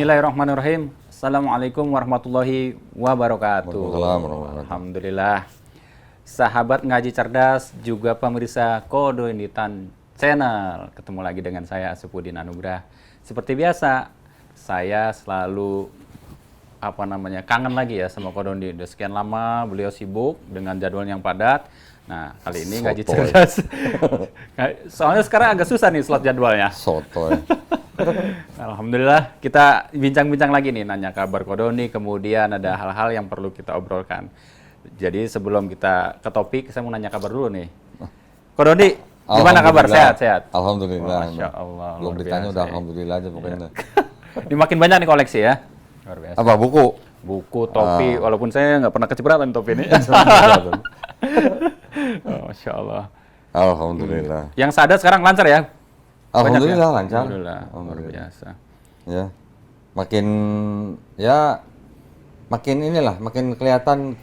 Bismillahirrahmanirrahim. Assalamualaikum warahmatullahi wabarakatuh. Alhamdulillah. Sahabat ngaji cerdas, juga pemirsa Kodo Inditan Channel. Ketemu lagi dengan saya Asepudin Anugrah. Seperti biasa, saya selalu kangen lagi ya sama Kodo Indi. Udah sekian lama beliau sibuk dengan jadwal yang padat. Nah, kali ini ngaji cerdas. Soalnya sekarang agak susah nih slot jadwalnya. Sotoy. Alhamdulillah, kita bincang-bincang lagi nih, nanya kabar Kodoni, kemudian ada hal-hal yang perlu kita obrolkan. Jadi sebelum kita ke topik, saya mau nanya kabar dulu nih. Kodoni, gimana kabar? Sehat-sehat? Alhamdulillah. Masya Allah. Belum ditanya udah alhamdulillah aja pokoknya. Ini makin banyak nih koleksi ya? Luar biasa. Apa, buku? Buku, topi, walaupun saya nggak pernah kecipratan topi ini. Masya Allah. Alhamdulillah. Yang sadar sekarang lancar ya? Alhamdulillah ya? lancar. Alhamdulillah, luar biasa. Ya, makin inilah, makin kelihatan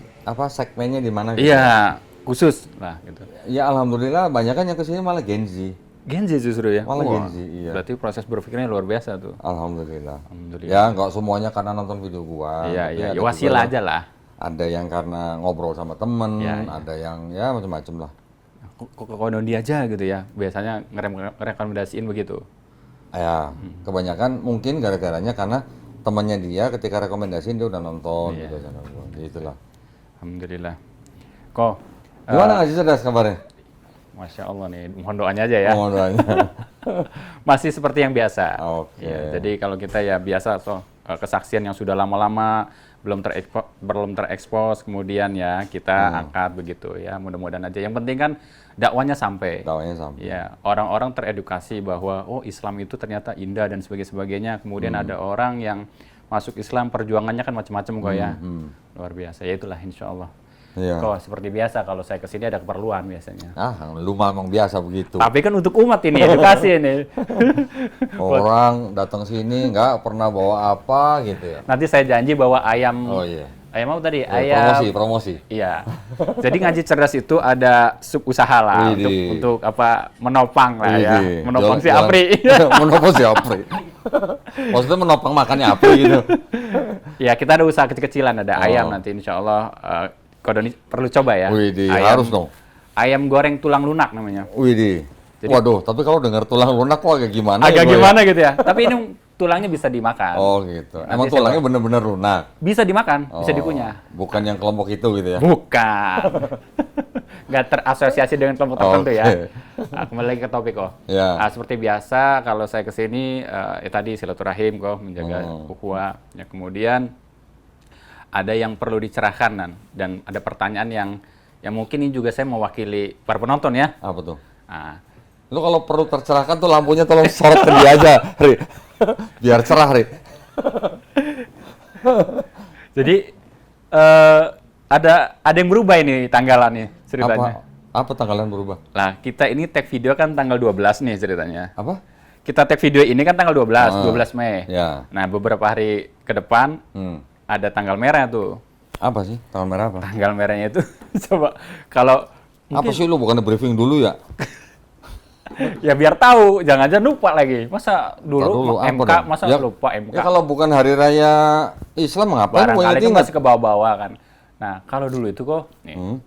segmennya di mana. Gitu. Iya, khusus lah gitu. Ya alhamdulillah, banyakan yang kesini malah Gen Z. Gen Z justru ya? Malah Gen Z, iya. Berarti proses berpikirnya luar biasa tuh. Alhamdulillah. Alhamdulillah. Ya nggak semuanya karena nonton video gua. Iya, ya wasilah aja lah. Ada yang karena ngobrol sama temen, ya. Ada yang ya macam-macam lah. Kok Kodondi aja gitu ya, biasanya ngerekomendasiin begitu. Ya, kebanyakan mungkin gara-garanya karena temannya dia ketika rekomendasiin dia udah nonton gitu. Itulah. Alhamdulillah. Kok gimana ngaji cerdas kabarnya? Masya Allah nih, mohon doanya aja ya. Mohon doanya. Masih seperti yang biasa. Oke. Ya, jadi kalau kita ya biasa kesaksian yang sudah lama-lama belum terekspos, kemudian ya kita angkat begitu ya. Mudah-mudahan aja. Yang penting kan dakwanya sampai. Dakwanya sampai. Ya, orang-orang teredukasi bahwa Islam itu ternyata indah dan sebagainya. Kemudian ada orang yang masuk Islam, perjuangannya kan macam-macam kok ya. Luar biasa. Ya itulah insya Allah. Iya. Kok seperti biasa kalau saya kesini ada keperluan biasanya. Lu memang biasa begitu. Tapi kan untuk umat ini, edukasi ini. Orang datang sini nggak pernah bawa apa gitu ya. Nanti saya janji bawa ayam. Oh iya. Ayam apa tadi? Ya, ayam. Promosi. Iya. Jadi ngaji cerdas itu ada sub usaha lah untuk menopang lah ya. Menopang si Apri. Menopang si Apri. Maksudnya menopang makannya Apri gitu. Ya, kita ada usaha kecil-kecilan, ada ayam nanti insya Allah. Kodoni perlu coba ya. Widih, harus dong. Ayam goreng tulang lunak namanya. Widih. Waduh, tapi kalau dengar tulang lunak kok agak gimana gimana gitu ya. Tapi ini tulangnya bisa dimakan. Oh gitu. Emang tulangnya bener-bener lunak? Bisa dimakan, bisa dikunyah. Bukan yang kelompok itu gitu ya? Bukan. Nggak terasosiasi dengan kelompok tertentu ya. Nah, kembali lagi ke topik kok. Ya. Seperti biasa, kalau saya kesini, tadi silaturahim kok, menjaga ukhuwah. Ya, kemudian ada yang perlu dicerahkan dan ada pertanyaan yang mungkin ini juga saya mewakili para penonton ya. Apa tuh? Nah, lu kalau perlu tercerahkan tuh lampunya tolong sorot ke dia aja, Ri. Biar cerah, Ri. Jadi ada yang berubah ini tanggalannya ceritanya. Apa tanggalan berubah? Nah, kita ini tag video kan tanggal 12 nih ceritanya. Apa? Kita tag video ini kan tanggal 12 Mei. Ya. Nah, beberapa hari ke depan ada tanggal merah tuh. Apa sih? Tanggal merah apa? Tanggal merahnya itu coba kalau apa sih lu bukan briefing dulu ya? Ya biar tahu, jangan-jangan lupa lagi. Masa dulu MK, masa lupa MK? Ya kalau bukan hari raya Islam ngapain gue barangkali kan masih ke bawah-bawah kan. Nah, kalau dulu itu kok nih,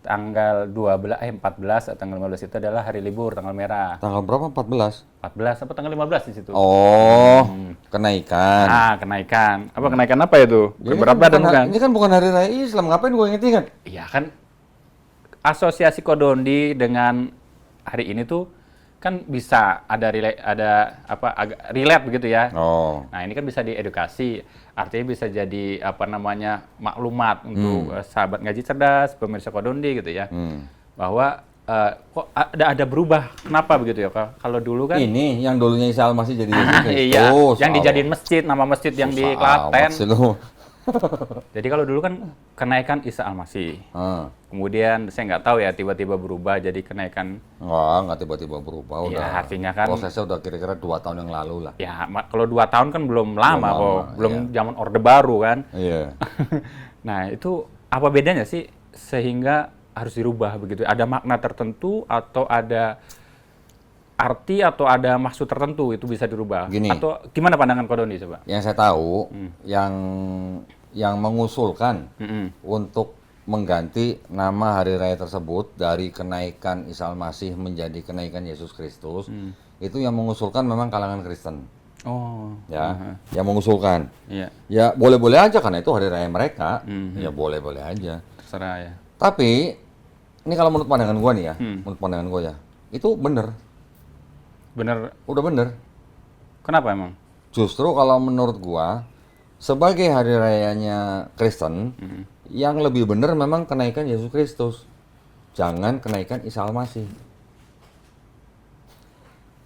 tanggal 14 atau tanggal 15 itu adalah hari libur, tanggal merah. Tanggal berapa? 14? 14 apa tanggal 15 di situ? Oh, kenaikan. Kenaikan. Apa kenaikan apa itu? Berat badan bukan? Ini kan bukan hari raya Islam, ngapain gue inget-inget? Iya kan, asosiasi Kodondi dengan hari ini tuh kan bisa ada agak relate begitu ya. Nah, ini kan bisa diedukasi. Artinya bisa jadi maklumat untuk sahabat ngaji cerdas, pemirsa Kodondi gitu ya. Bahwa kok ada berubah. Kenapa begitu ya? Kalau dulu kan ini yang dulunya Isa Al-Masih jadi Yesus Kristus. Iya, yang dijadiin masjid, nama masjid yang di Klaten. Jadi kalau dulu kan kenaikan Isa Al-Masih. Kemudian saya nggak tahu ya tiba-tiba berubah jadi kenaikan. Nggak tiba-tiba berubah. Ya, artinya kan prosesnya udah kira-kira 2 tahun yang lalu lah. Ya, kalau 2 tahun kan belum lama kok. Belum zaman Orde Baru kan. Iya. Nah, itu apa bedanya sih sehingga harus dirubah begitu? Ada makna tertentu atau ada arti atau ada maksud tertentu itu bisa dirubah? Gini. Atau gimana pandangan Ko Doni coba? Yang saya tahu, yang mengusulkan untuk mengganti nama hari raya tersebut dari kenaikan Isa Al-Masih menjadi kenaikan Yesus Kristus, itu yang mengusulkan memang kalangan Kristen. Oh. Ya, yang mengusulkan. Iya. Ya boleh-boleh aja karena itu hari raya mereka. Ya boleh-boleh aja. Terserah ya. Tapi ini kalau menurut pandangan gua nih ya, menurut pandangan gua ya, itu bener, Bener. udah bener. Kenapa emang? Justru kalau menurut gua, sebagai hari rayanya Kristen, yang lebih bener memang kenaikan Yesus Kristus, jangan kenaikan Isa Al-Masih.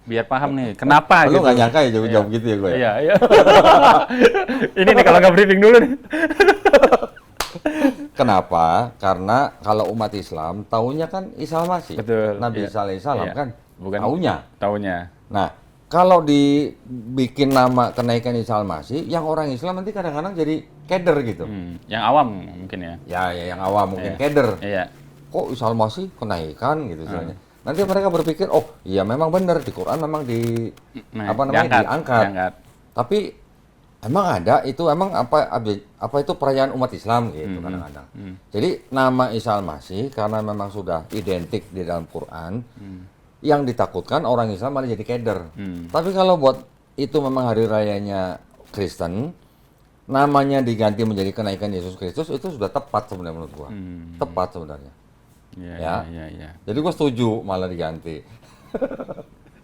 Biar paham nih, kenapa Lu gitu? nggak nyangka ya jawab gitu ya gue ya? Iya, iya. Ini nih kalau nggak briefing dulu nih. Kenapa? Karena kalau umat Islam taunya kan Isa Al-Masih. Betul, Nabi iya. Isa alaihissalam Iya. kan Bukan taunya. Taunya. Nah, kalau dibikin nama kenaikan Isa Al-Masih, yang orang Islam nanti kadang-kadang jadi keder gitu. Yang awam mungkin ya. Ya yang awam mungkin Iya. keder. Iya. Kok Isa Al-Masih kenaikan gitu istilahnya. Nanti mereka berpikir, oh iya memang benar di Quran memang diangkat. Tapi emang ada itu emang apa itu perayaan umat Islam gitu kadang-kadang. Jadi nama Isa Al-Masih karena memang sudah identik di dalam Quran, yang ditakutkan orang Islam malah jadi keder. Tapi kalau buat itu memang hari rayanya Kristen, namanya diganti menjadi kenaikan Yesus Kristus, itu sudah tepat sebenarnya menurut gua. Tepat sebenarnya. Iya. Jadi gua setuju malah diganti.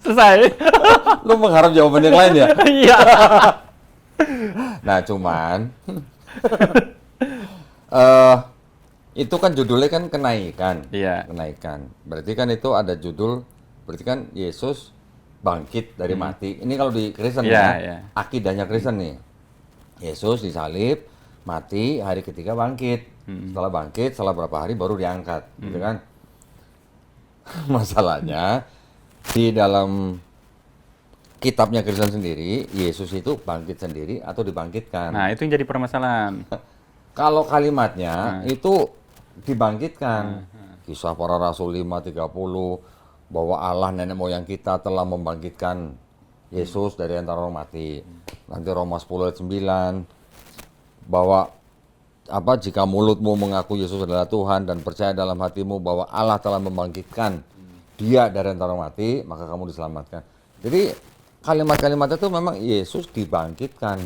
Selesai. Lu mengharap jawaban yang lain ya? Iya. Nah, cuman itu kan judulnya kan kenaikan. Iya. Kenaikan. Berarti kan itu ada judul, berarti kan Yesus bangkit dari mati. Ini kalau di Kristen Iya. akidahnya Kristen nih. Yesus disalib, mati, hari ketiga bangkit. Setelah bangkit, setelah berapa hari baru diangkat, gitu kan? Masalahnya di dalam kitabnya Kristen sendiri, Yesus itu bangkit sendiri atau dibangkitkan. Nah, itu yang jadi permasalahan. Kalau kalimatnya itu dibangkitkan. Kisah para Rasul 5:30 bahwa Allah nenek moyang kita telah membangkitkan Yesus dari antara orang mati. Nanti Roma 10 ayat 9 bahwa jika mulutmu mengaku Yesus adalah Tuhan dan percaya dalam hatimu bahwa Allah telah membangkitkan Dia dari antara orang mati, maka kamu diselamatkan. Jadi kalimat-kalimat itu memang Yesus dibangkitkan.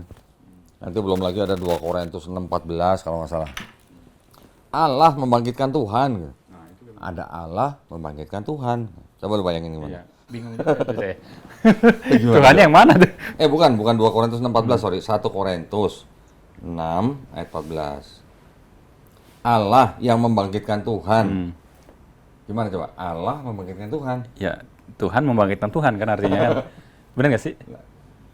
Nanti belum lagi ada 2 Korintus 6:14 kalau nggak salah. Allah membangkitkan Tuhan. Ada Allah membangkitkan Tuhan. Coba lu bayangin gimana. Iya. Bingung juga tuh saya. Tuhan yang mana tuh? Bukan 2 Korintus 6:14, sorry. 1 Korintus 6 ayat 14. Allah yang membangkitkan Tuhan. Gimana coba? Allah membangkitkan Tuhan. Ya, Tuhan membangkitkan Tuhan kan artinya kan. Benar nggak sih?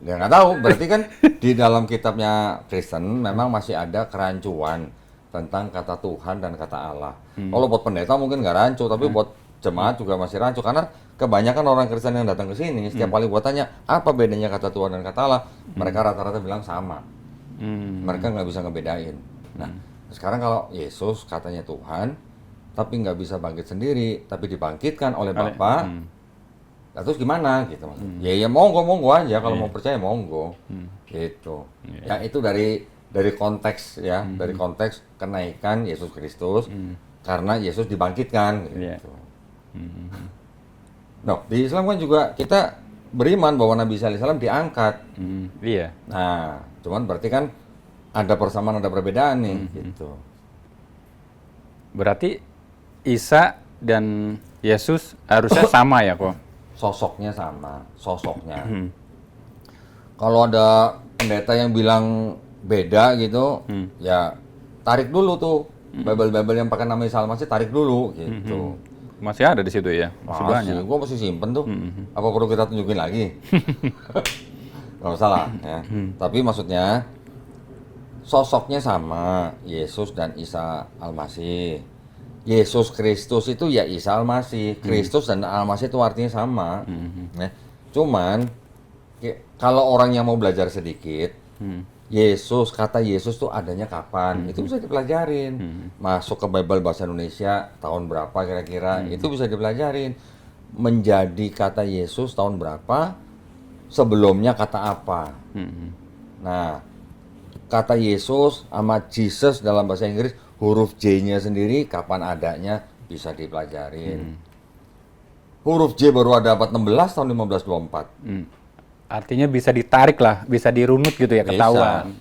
Ya nggak tahu, berarti kan di dalam kitabnya Kristen memang masih ada kerancuan tentang kata Tuhan dan kata Allah. Kalau buat pendeta mungkin nggak rancu, tapi buat jemaat juga masih rancu karena kebanyakan orang Kristen yang datang ke sini setiap kali gua tanya apa bedanya kata Tuhan dan kata Allah, mereka rata-rata bilang sama. Mereka nggak bisa ngebedain. Nah, sekarang kalau Yesus katanya Tuhan, tapi nggak bisa bangkit sendiri, tapi dibangkitkan oleh Bapa, nah, terus gimana gitu maksudnya? Ya monggo aja kalau mau percaya monggo, gitu. Ya itu dari konteks ya, dari konteks kenaikan Yesus Kristus, karena Yesus dibangkitkan, gitu. Nah, di Islam kan juga kita beriman bahwa Nabi Isa alaihissalam diangkat. Iya. Nah, cuman berarti kan ada persamaan, ada perbedaan nih, gitu. Berarti Isa dan Yesus harusnya sama ya kok? Sosoknya sama, sosoknya. Kalau ada pendeta yang bilang beda gitu, ya tarik dulu tuh. Bible-Bible yang pakai nama Isa Al-Masih tarik dulu, gitu. Masih ada di situ ya? Masih banyak. Gue masih simpen tuh. Apa perlu kita tunjukin lagi? Gak masalah ya. Tapi maksudnya sosoknya sama, Yesus dan Isa Al-Masih. Yesus Kristus itu ya Isa Al-Masih. Kristus dan Al-Masih itu artinya sama. Ya. Cuman kalau orang yang mau belajar sedikit, kata Yesus tuh adanya kapan? Itu bisa dipelajarin. Masuk ke Bible bahasa Indonesia tahun berapa kira-kira? Itu bisa dipelajarin. menjadi kata Yesus tahun berapa, sebelumnya kata apa. Nah, kata Yesus sama Jesus dalam bahasa Inggris, huruf J-nya sendiri kapan adanya bisa dipelajarin. Huruf J baru ada abad 16 tahun 1524. Artinya bisa ditarik lah, bisa dirunut gitu ya, ketahuan.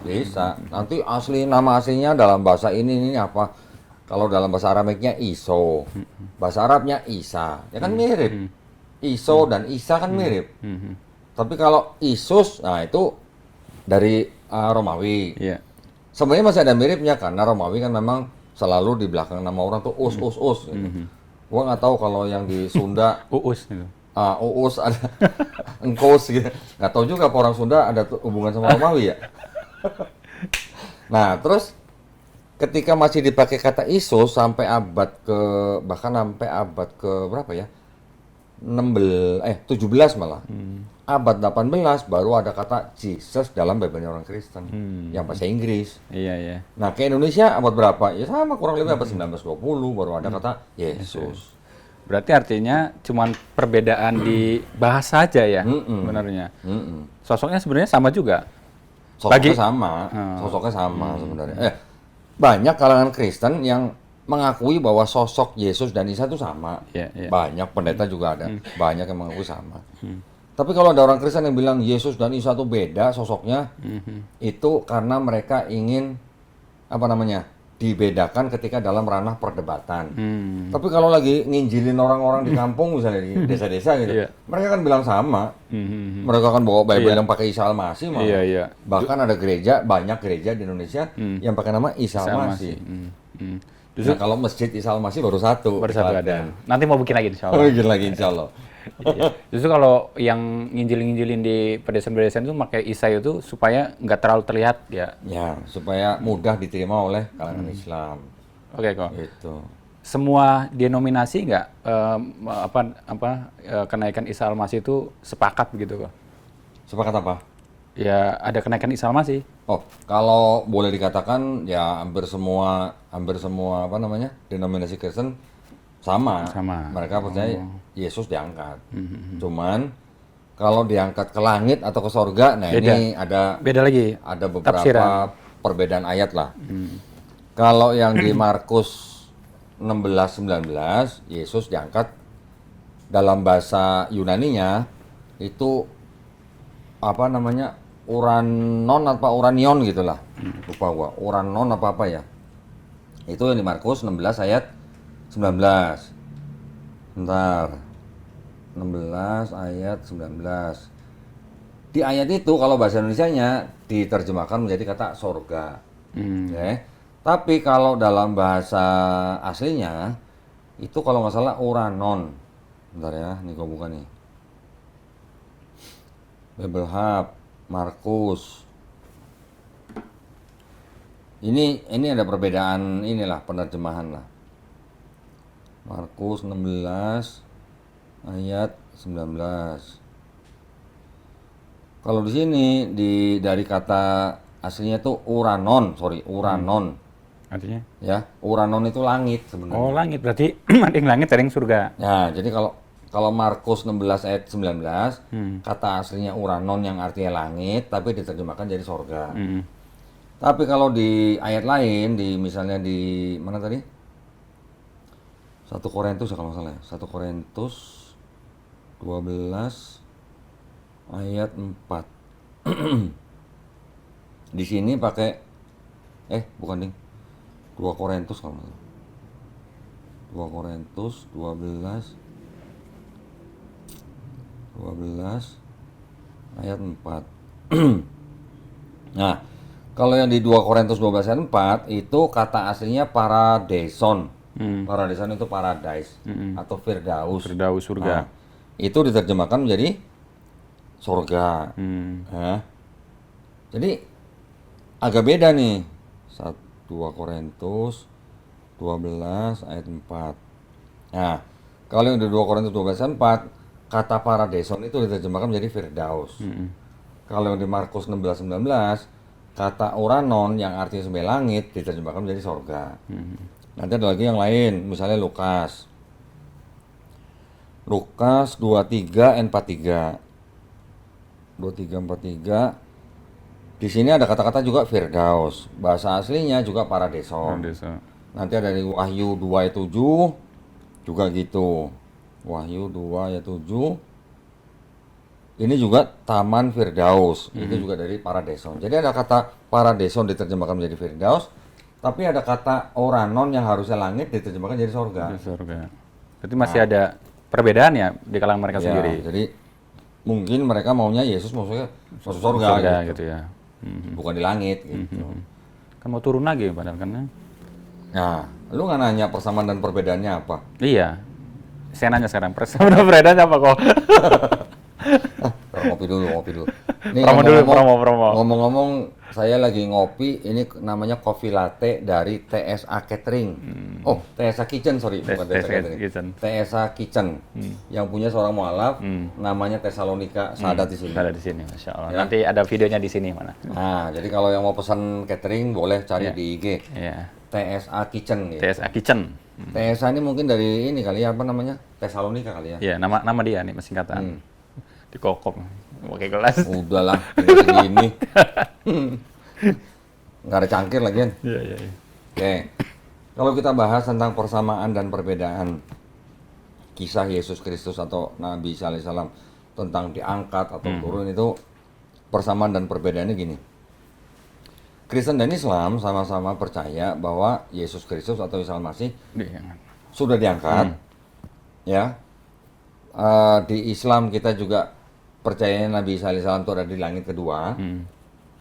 Bisa. Nanti nama aslinya dalam bahasa ini apa? Kalau dalam bahasa Aramiknya Iso, bahasa Arabnya Isa, ya kan mirip. Iso dan Isa kan mirip. Tapi kalau Isus, nah itu dari Romawi. Iya. Sebenarnya masih ada miripnya karena Romawi kan memang selalu di belakang nama orang tuh us. Gitu. Gua nggak tahu kalau yang di Sunda Uus gitu. Uus ada engkos gitu. Nggak tahu juga apa orang Sunda ada hubungan sama Romawi ya. Nah, terus ketika masih dipakai kata Isus sampai bahkan sampai abad ke berapa ya? 17 malah. Abad 18 baru ada kata Jesus dalam Bible orang Kristen yang bahasa Inggris. Iya, iya. Nah, ke Indonesia abad berapa? Ya sama kurang lebih abad 1920 baru ada kata Yesus. Berarti artinya cuman perbedaan di bahasa aja ya, sebenarnya. Sosoknya sebenarnya sama juga. Sosoknya sama sebenarnya. Banyak kalangan Kristen yang mengakui bahwa sosok Yesus dan Isa itu sama. Banyak pendeta juga ada, banyak yang mengakui sama. Tapi kalau ada orang Kristen yang bilang Yesus dan Isa itu beda sosoknya, itu karena mereka ingin dibedakan ketika dalam ranah perdebatan. Tapi kalau lagi nginjilin orang-orang di kampung misalnya di desa-desa gitu, mereka kan bilang sama. Mereka kan bawa Bible yang pakai Isa Al-Masih malah. Bahkan ada banyak gereja di Indonesia yang pakai nama Isa Al-Masih. Nah, kalau masjid Isa Al-Masih baru satu ada. Nanti mau bikin lagi insya Allah. Bikin lagi insya Allah. Justru kalau yang nginjilin di pedesaan-pedesaan itu pakai Isa itu supaya nggak terlalu terlihat ya. Ya, supaya mudah diterima oleh kalangan Islam. Oke kok. Gitu. Semua denominasi nggak kenaikan Isa Al-Masih itu sepakat begitu kok? Sepakat apa? Ya ada kenaikan Isa Al-Masih. Oh, kalau boleh dikatakan ya hampir semua denominasi Kristen sama. Mereka percaya Yesus diangkat. Cuman kalau diangkat ke langit atau ke sorga, nah beda. Ini beda lagi. Ada beberapa tafsiran. Perbedaan ayat lah. Kalau yang di Markus 16-19, Yesus diangkat dalam bahasa Yunaninya itu uranon apa uranion gitulah. Lupa gua. Uranon apa ya. Itu yang di Markus 16 ayat 19. Bentar. 16 ayat 19. Di ayat itu kalau bahasa Indonesianya diterjemahkan menjadi kata sorga. Okay. Tapi kalau dalam bahasa aslinya itu kalau nggak salah uranon. Bentar ya, ini gua buka nih. Bible Hub, Markus. Ini ada perbedaan penerjemahan lah. Markus 16 ayat 19. Kalau di sini dari kata aslinya itu uranon. Artinya? Ya, uranon itu langit sebenarnya. Oh, langit berarti ada yang langit, ada yang surga. Nah, jadi kalau Markus 16 ayat 19, kata aslinya uranon yang artinya langit, tapi diterjemahkan jadi sorga. Tapi kalau di ayat lain, misalnya di mana tadi? 1 Korintus kalau nggak salah ya. 1 Korintus 12 ayat 4. Di sini pakai bukan ding. 2 Korintus kalau nggak salah. 2 Korintus 12 ayat 4. Nah, kalau yang di 2 Korintus 12 ayat 4 itu kata aslinya paradeson. Paradeson itu paradise atau firdaus. Firdaus surga. Nah, itu diterjemahkan menjadi surga. Nah, jadi agak beda nih. 2 Korintus 12 ayat 4. Nah, kalau yang di 2 Korintus 12 ayat 4 kata paradeson itu diterjemahkan menjadi firdaus. Kalau yang di Markus 16-19 kata uranon yang artinya sebagai langit diterjemahkan menjadi sorga. Nanti ada lagi yang lain, misalnya Lukas Lukas 23 N 43. 2343. Di sini ada kata-kata juga Firdaus. Bahasa aslinya juga Paradeson. Nanti ada di Wahyu 2 ayat 7 juga gitu. Wahyu 2 ayat 7. Ini juga Taman Firdaus. Itu juga dari Paradeson. Jadi ada kata Paradeson diterjemahkan menjadi Firdaus, tapi ada kata Oranon yang harusnya langit diterjemahkan jadi sorga. Berarti masih ada perbedaan ya di kalangan mereka Ya, sendiri. jadi mungkin mereka maunya Yesus maksudnya masuk sorga gitu ya. bukan di langit gitu. Kan mau turun lagi padahal kan. Nah, lu nggak nanya persamaan dan perbedaannya apa? Iya. Saya nanya sekarang perbedaannya apa kok? Ngopi dulu. Nih, Promo dulu, promo. Ngomong-ngomong, saya lagi ngopi. Ini namanya coffee latte dari TSA Catering. Oh, TSA Kitchen, sorry, bukan TSA Catering. TSA Kitchen. Yang punya seorang mualaf, namanya Tesalonika. Ada di sini. Ada di sini, Masya Allah. Ya. Nanti ada videonya di sini mana. Nah, jadi kalau yang mau pesan catering boleh cari di IG. Iya. TSA Kitchen. Gitu. TSA Kitchen. TSA ini mungkin dari ini kali ya, apa namanya? Tesalonika kali ya. Iya, nama dia nih, singkatan. Dikokop pakai gelas. Udahlah, segini. Nggak ada cangkir lagi kan? Iya. Oke. Kalau kita bahas tentang persamaan dan perbedaan kisah Yesus Kristus atau Nabi Isa alaihissalam tentang diangkat atau turun, itu persamaan dan perbedaannya gini. Kristen dan Islam sama-sama percaya bahwa Yesus Kristus atau Isa Al-Masih sudah diangkat. Ya. Di Islam kita juga percaya Nabi Isa alaihissalam itu ada di langit kedua.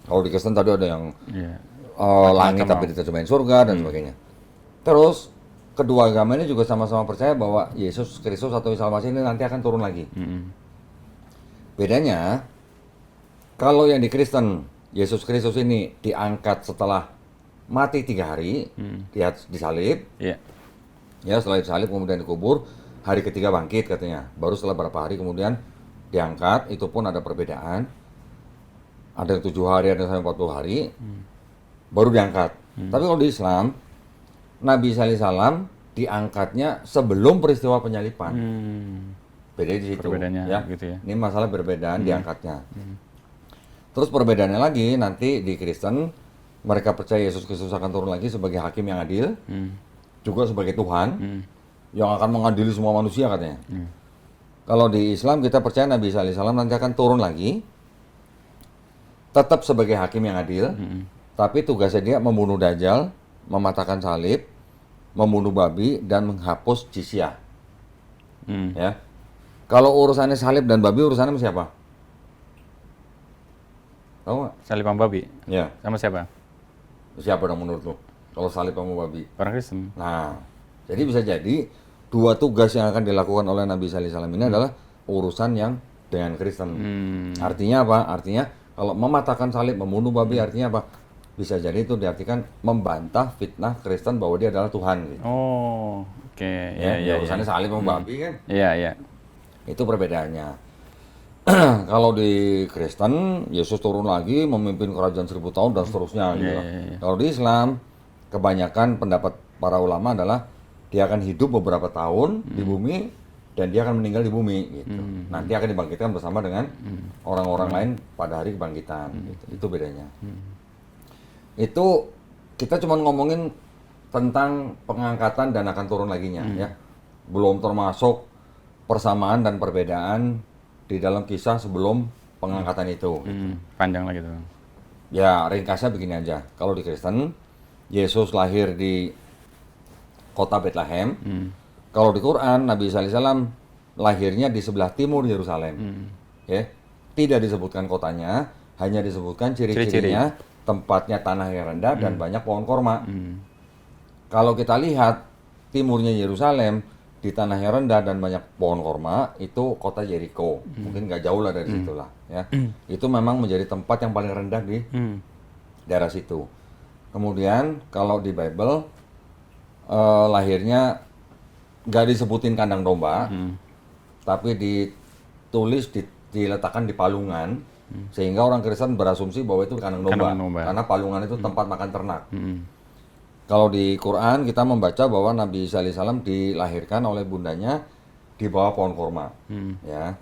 Kalau di Kristen tadi ada yang langit tapi diterjemahin surga dan sebagainya. Terus kedua agama ini juga sama-sama percaya bahwa Yesus Kristus atau Isa Al-Masih ini nanti akan turun lagi. Bedanya, kalau yang di Kristen Yesus Kristus ini diangkat setelah mati 3 hari, dia disalib. Ya, setelah disalib kemudian dikubur, hari ketiga bangkit katanya. Baru setelah berapa hari kemudian diangkat, itu pun ada perbedaan. Ada yang 7 hari, ada yang sampai 40 hari, baru diangkat. Tapi kalau di Islam, Nabi Isa alaihissalam diangkatnya sebelum peristiwa penyalipan. Beda di situ. Ya. Gitu ya. Ini masalah perbedaan diangkatnya. Terus perbedaannya lagi, nanti di Kristen, mereka percaya Yesus Kristus akan turun lagi sebagai hakim yang adil, juga sebagai Tuhan, yang akan mengadili semua manusia katanya. Kalau di Islam kita percaya Nabi Isa alaihissalam nanti akan turun lagi, tetap sebagai hakim yang adil, tapi tugasnya dia membunuh Dajjal, mematahkan salib, membunuh babi, dan menghapus jizyah. Ya. Kalau urusannya salib dan babi, urusannya sama siapa? Tahu nggak? Salib sama babi? Ya. Sama siapa? Siapa dong menurut lu? Kalau salib sama babi? Orang Kristen. Nah, jadi bisa jadi dua tugas yang akan dilakukan oleh Nabi Isa alaihissalam ini adalah urusan yang dengan Kristen. Artinya apa? Artinya kalau mematahkan salib, membunuh babi, artinya apa? Bisa jadi itu diartikan membantah fitnah Kristen bahwa dia adalah Tuhan. Gitu. Oh, oke. Ya, urusannya salib sama babi kan? Iya. Itu perbedaannya. Kalau di Kristen, Yesus turun lagi memimpin kerajaan 1000 tahun dan seterusnya. Gitu. Kalau di Islam, kebanyakan pendapat para ulama adalah dia akan hidup beberapa tahun di bumi dan dia akan meninggal di bumi. Gitu. Nanti akan dibangkitkan bersama dengan orang-orang lain pada hari kebangkitan. Gitu. Itu bedanya. Itu kita cuma ngomongin tentang pengangkatan dan akan turun laginya. Ya. Belum termasuk persamaan dan perbedaan di dalam kisah sebelum pengangkatan itu. Panjang lagi tuh. Ya, ringkasnya begini aja. Kalau di Kristen, Yesus lahir di kota Bethlehem. Kalau di Quran, Nabi Isa alaihissalam lahirnya di sebelah timur Yerusalem. Ya, tidak disebutkan kotanya, hanya disebutkan ciri-cirinya, tempatnya tanah yang rendah dan banyak pohon korma. Kalau kita lihat timurnya Yerusalem, di tanah yang rendah dan banyak pohon korma, itu kota Jericho. Mungkin nggak jauh lah dari situ lah. Ya. Itu memang menjadi tempat yang paling rendah di daerah situ. Kemudian kalau di Bible, lahirnya nggak disebutin kandang domba, tapi ditulis, diletakkan di palungan, sehingga orang Kristen berasumsi bahwa itu kandang domba. Karena palungan itu tempat makan ternak. Kalau di Quran kita membaca bahwa Nabi Isa alaihissalam dilahirkan oleh bundanya di bawah pohon kurma. Ya.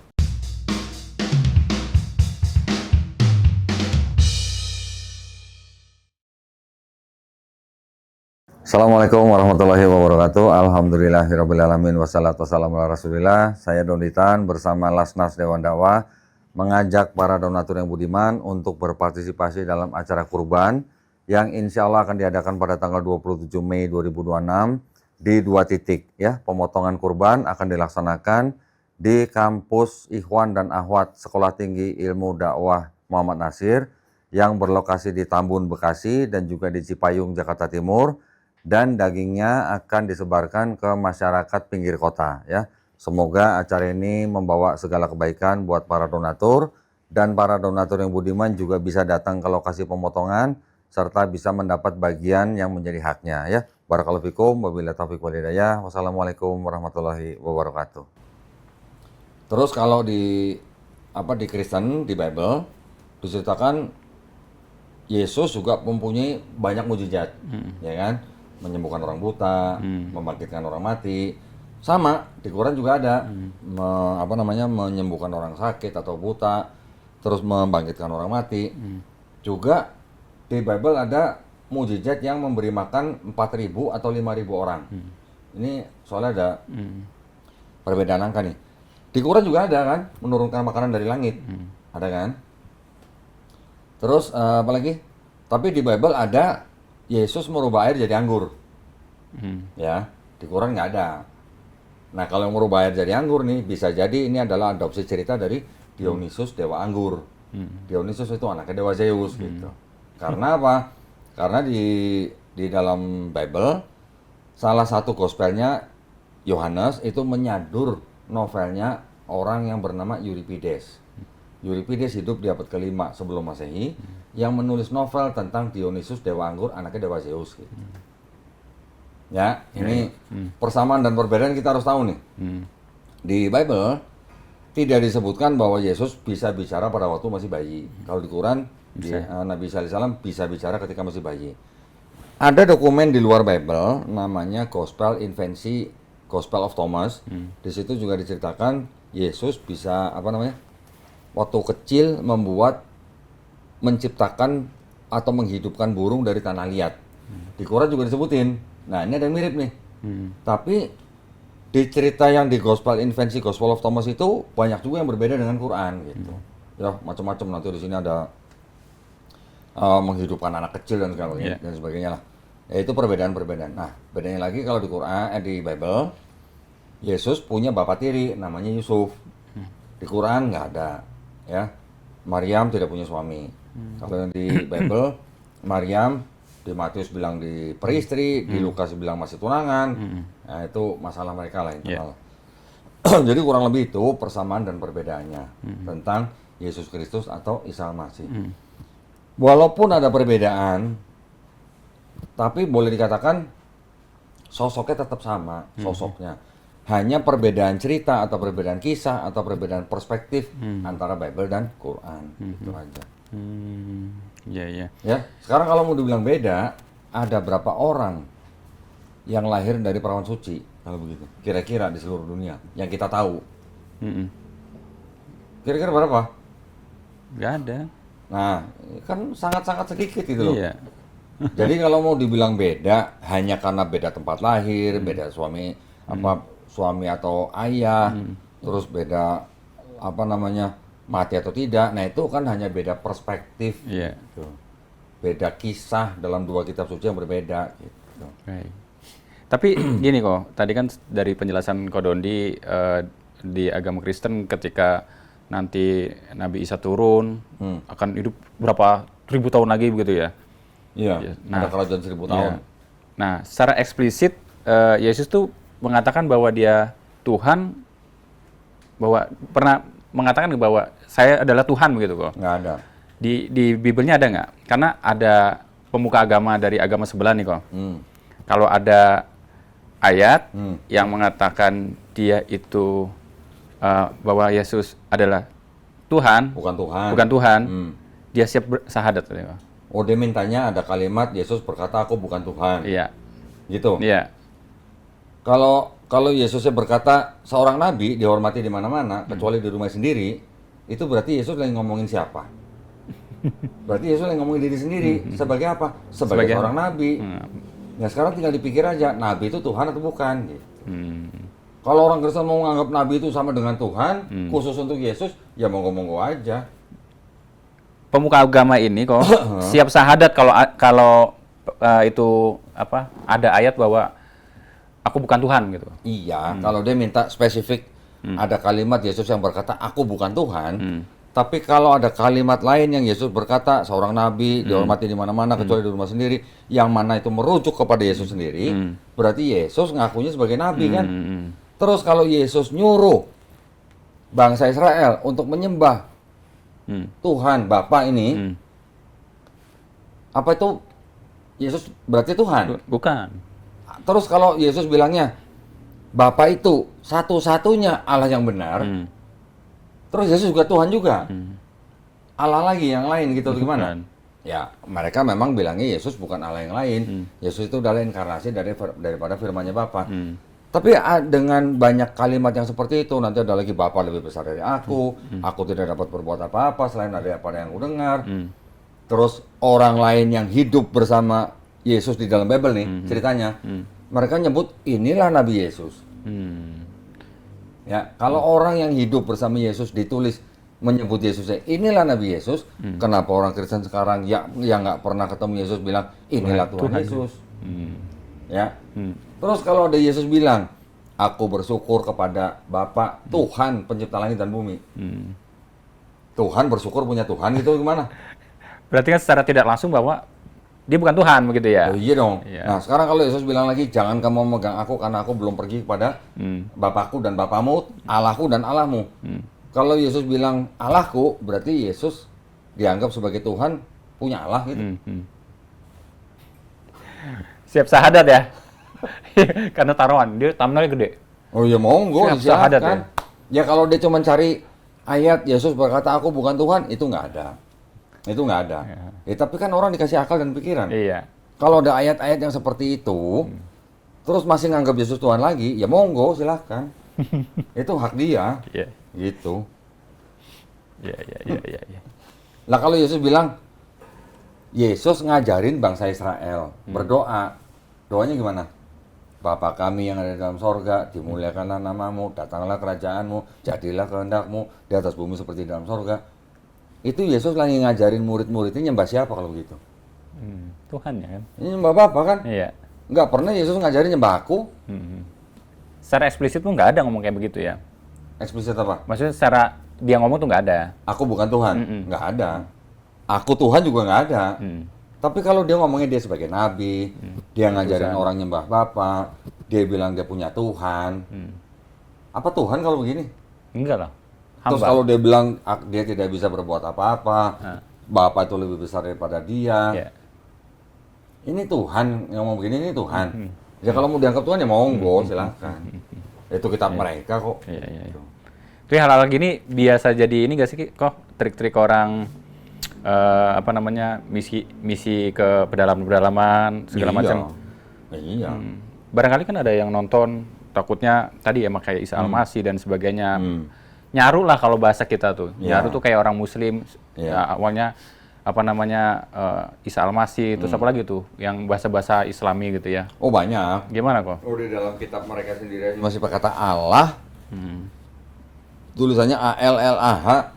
Assalamualaikum warahmatullahi wabarakatuh. Alhamdulillahirrabbilalamin. Wassalatu wassalamu ala rasulillah. Saya Donitan bersama Lasnas Dewan Dakwah mengajak para donatur yang budiman untuk berpartisipasi dalam acara kurban yang insya Allah akan diadakan pada tanggal 27 Mei 2026 di 2 titik. Ya, pemotongan kurban akan dilaksanakan di kampus Ikhwan dan Akhwat Sekolah Tinggi Ilmu Dakwah Muhammad Nasir yang berlokasi di Tambun, Bekasi dan juga di Cipayung, Jakarta Timur. Dan dagingnya akan disebarkan ke masyarakat pinggir kota ya. Semoga acara ini membawa segala kebaikan buat para donatur dan para donatur yang budiman juga bisa datang ke lokasi pemotongan serta bisa mendapat bagian yang menjadi haknya ya. Barakallahu fikum, wabillahi taufiq wal hidayah. Wassalamualaikum warahmatullahi wabarakatuh. Terus kalau di Kristen di Bible diceritakan Yesus juga mempunyai banyak mukjizat, ya kan? Menyembuhkan orang buta, membangkitkan orang mati. Sama di Quran juga ada menyembuhkan orang sakit atau buta, terus membangkitkan orang mati. Juga di Bible ada mukjizat yang memberi makan 4.000 atau 5.000 orang. Ini soalnya ada perbedaan angka nih. Di Quran juga ada kan, menurunkan makanan dari langit, ada kan? Terus apa lagi? Tapi di Bible ada Yesus merubah air jadi anggur. Ya, di Quran nggak ada. Nah, kalau yang merubah air jadi anggur nih, bisa jadi ini adalah adopsi cerita dari Dionysus, dewa anggur. Dionysus itu anaknya dewa Zeus gitu. Karena apa? Karena di dalam Bible salah satu gospelnya Yohanes itu menyadur novelnya orang yang bernama Euripides. Euripides hidup di abad ke-5 sebelum Masehi yang menulis novel tentang Dionysus dewa anggur anaknya dewa Zeus gitu. Ya, ini persamaan dan perbedaan kita harus tahu nih. Di Bible tidak disebutkan bahwa Yesus bisa bicara pada waktu masih bayi. Kalau di Quran Nabi Isa alaihissalam bisa bicara ketika masih bayi. Ada dokumen di luar Bible namanya Gospel Invensi Gospel of Thomas. Di situ juga diceritakan Yesus bisa waktu kecil menciptakan atau menghidupkan burung dari tanah liat. Di Quran juga disebutin. Nah, ini ada yang mirip nih. Tapi di cerita yang di Gospel Invensi Gospel of Thomas itu banyak juga yang berbeda dengan Quran gitu. Ya, macam-macam nanti di sini ada menghidupkan anak kecil dan sebagainya, dan sebagainya lah. Ya, itu perbedaan-perbedaan. Nah, bedanya lagi kalau di Quran di Bible Yesus punya bapak tiri namanya Yusuf. Di Quran nggak ada, ya. Maryam tidak punya suami. Kalau di Bible, Maryam di Matius bilang di peristri, di Lukas bilang masih tunangan. Nah, itu masalah mereka lah internal. Jadi kurang lebih itu persamaan dan perbedaannya tentang Yesus Kristus atau Isa Al-Masih. Walaupun ada perbedaan, tapi boleh dikatakan sosoknya tetap sama, sosoknya. Hanya perbedaan cerita atau perbedaan kisah atau perbedaan perspektif antara Bible dan Quran, itu aja. Ya, sekarang kalau mau dibilang beda, ada berapa orang yang lahir dari perawan suci kalau begitu? Kira-kira di seluruh dunia yang kita tahu. Kira-kira berapa? Nggak ada. Nah, kan sangat-sangat sedikit itu loh. Iya. Jadi kalau mau dibilang beda, hanya karena beda tempat lahir, beda suami atau ayah, terus beda mati atau tidak. Nah, itu kan hanya beda perspektif. Gitu. Beda kisah dalam dua kitab suci yang berbeda gitu. Right. Tapi gini kok, tadi kan dari penjelasan Kodondi di agama Kristen ketika nanti Nabi Isa turun akan hidup berapa ribu tahun lagi begitu ya? Iya. Nah, ada kerajaan 1000 tahun. Nah, secara eksplisit Yesus tuh mengatakan bahwa dia Tuhan, bahwa pernah mengatakan bahwa saya adalah Tuhan begitu kok? Nggak ada. Di Bibelnya ada nggak? Karena ada pemuka agama dari agama sebelah nih kok. Kalau ada ayat yang mengatakan dia itu bahwa Yesus adalah Tuhan, bukan Tuhan, dia siap syahadat. Oh, dia mintanya ada kalimat Yesus berkata aku bukan Tuhan. Iya. Gitu. Iya. Kalau Kalau Yesusnya berkata seorang nabi dihormati di mana-mana kecuali di rumah sendiri, itu berarti Yesus lagi ngomongin siapa? Berarti Yesus lagi ngomongin diri sendiri. Sebagai apa? Sebagai seorang nabi. Ya sekarang tinggal dipikir aja, nabi itu Tuhan atau bukan? Gitu. Kalau orang Kristen mau menganggap nabi itu sama dengan Tuhan, khusus untuk Yesus, ya monggo-monggo aja. Pemuka agama ini kok siap syahadat kalau itu apa? Ada ayat bahwa aku bukan Tuhan gitu. Iya, kalau dia minta spesifik ada kalimat Yesus yang berkata aku bukan Tuhan, tapi kalau ada kalimat lain yang Yesus berkata seorang nabi dihormati di mana-mana kecuali di rumah sendiri, yang mana itu merujuk kepada Yesus sendiri, berarti Yesus ngakunya sebagai nabi kan? Terus kalau Yesus nyuruh bangsa Israel untuk menyembah Tuhan Bapa ini, apa itu Yesus berarti Tuhan? Bukan. Terus kalau Yesus bilangnya Bapa itu satu-satunya Allah yang benar, terus Yesus juga Tuhan juga, Allah lagi yang lain gitu gimana? Ya mereka memang bilangnya Yesus bukan Allah yang lain, Yesus itu adalah inkarnasi daripada firman-Nya Bapa. Tapi dengan banyak kalimat yang seperti itu, nanti ada lagi Bapa lebih besar dari aku tidak dapat berbuat apa-apa selain daripada yang aku dengar. Terus orang lain yang hidup bersama Yesus di dalam Bible nih ceritanya, mereka nyebut inilah Nabi Yesus. Ya, kalau orang yang hidup bersama Yesus ditulis menyebut Yesusnya inilah Nabi Yesus, kenapa orang Kristen sekarang yang nggak pernah ketemu Yesus bilang inilah Tuhan Yesus? Ya. Terus kalau ada Yesus bilang, aku bersyukur kepada Bapa Tuhan pencipta langit dan bumi. Tuhan bersyukur punya Tuhan gitu gimana? Berarti kan secara tidak langsung bahwa dia bukan Tuhan begitu ya? Oh, iya dong. Iya. Nah sekarang kalau Yesus bilang lagi, jangan kamu memegang aku karena aku belum pergi kepada Bapakku dan Bapamu, Allahku dan Allahmu. Kalau Yesus bilang Allahku, berarti Yesus dianggap sebagai Tuhan punya Allah gitu. Siap syahadat ya? Karena taruhan, dia thumbnailnya gede. Oh ya monggo, Siap syahadat silakan. Ya kalau dia cuma cari ayat Yesus berkata aku bukan Tuhan, itu nggak ada. Itu nggak ada. Ya, tapi kan orang dikasih akal dan pikiran. Iya. Kalau ada ayat-ayat yang seperti itu, terus masih nganggap Yesus Tuhan lagi, ya monggo silahkan. Itu hak dia. Iya. Gitu. Iya. Lah kalau Yesus bilang, Yesus ngajarin bangsa Israel berdoa. Doanya gimana? Bapa kami yang ada di dalam sorga, dimuliakanlah namamu, datanglah kerajaanmu, jadilah kehendakmu di atas bumi seperti di dalam sorga. Itu Yesus lagi ngajarin murid-muridnya nyembah siapa kalau begitu? Tuhan ya kan? Ini nyembah Bapa kan? Iya. Nggak pernah Yesus ngajarin nyembah aku. Secara eksplisit pun nggak ada ngomong kayak begitu ya? Eksplisit apa? Maksudnya secara dia ngomong tuh nggak ada? Aku bukan Tuhan, nggak ada. Aku Tuhan juga nggak ada. Tapi kalau dia ngomongnya dia sebagai nabi, dia ngajarin orang nyembah Bapa, dia bilang dia punya Tuhan. Apa Tuhan kalau begini? Enggak lah. Terus kalau dia bilang dia tidak bisa berbuat apa-apa, Bapa itu lebih besar daripada dia. Yeah. Ini Tuhan yang ngomong begini, ini Tuhan. Ya kalau mau dianggap Tuhan ya monggo, silakan. Itu kitab mereka kok. Iya. Tapi hal-hal gini biasa jadi ini nggak sih kok trik-trik orang misi ke pedalaman segala macam. Iya. Barangkali kan ada yang nonton takutnya tadi ya kayak Isa Al-Masih dan sebagainya. Nyaru lah kalau bahasa kita tuh. Nyaru tuh kayak orang Muslim. Ya, awalnya Isa Al-Masih, terus apa lagi tuh yang bahasa-bahasa Islami gitu ya. Oh banyak. Gimana kok? Oh di dalam kitab mereka sendiri masih pakai kata Allah. Tulisannya ALLAH.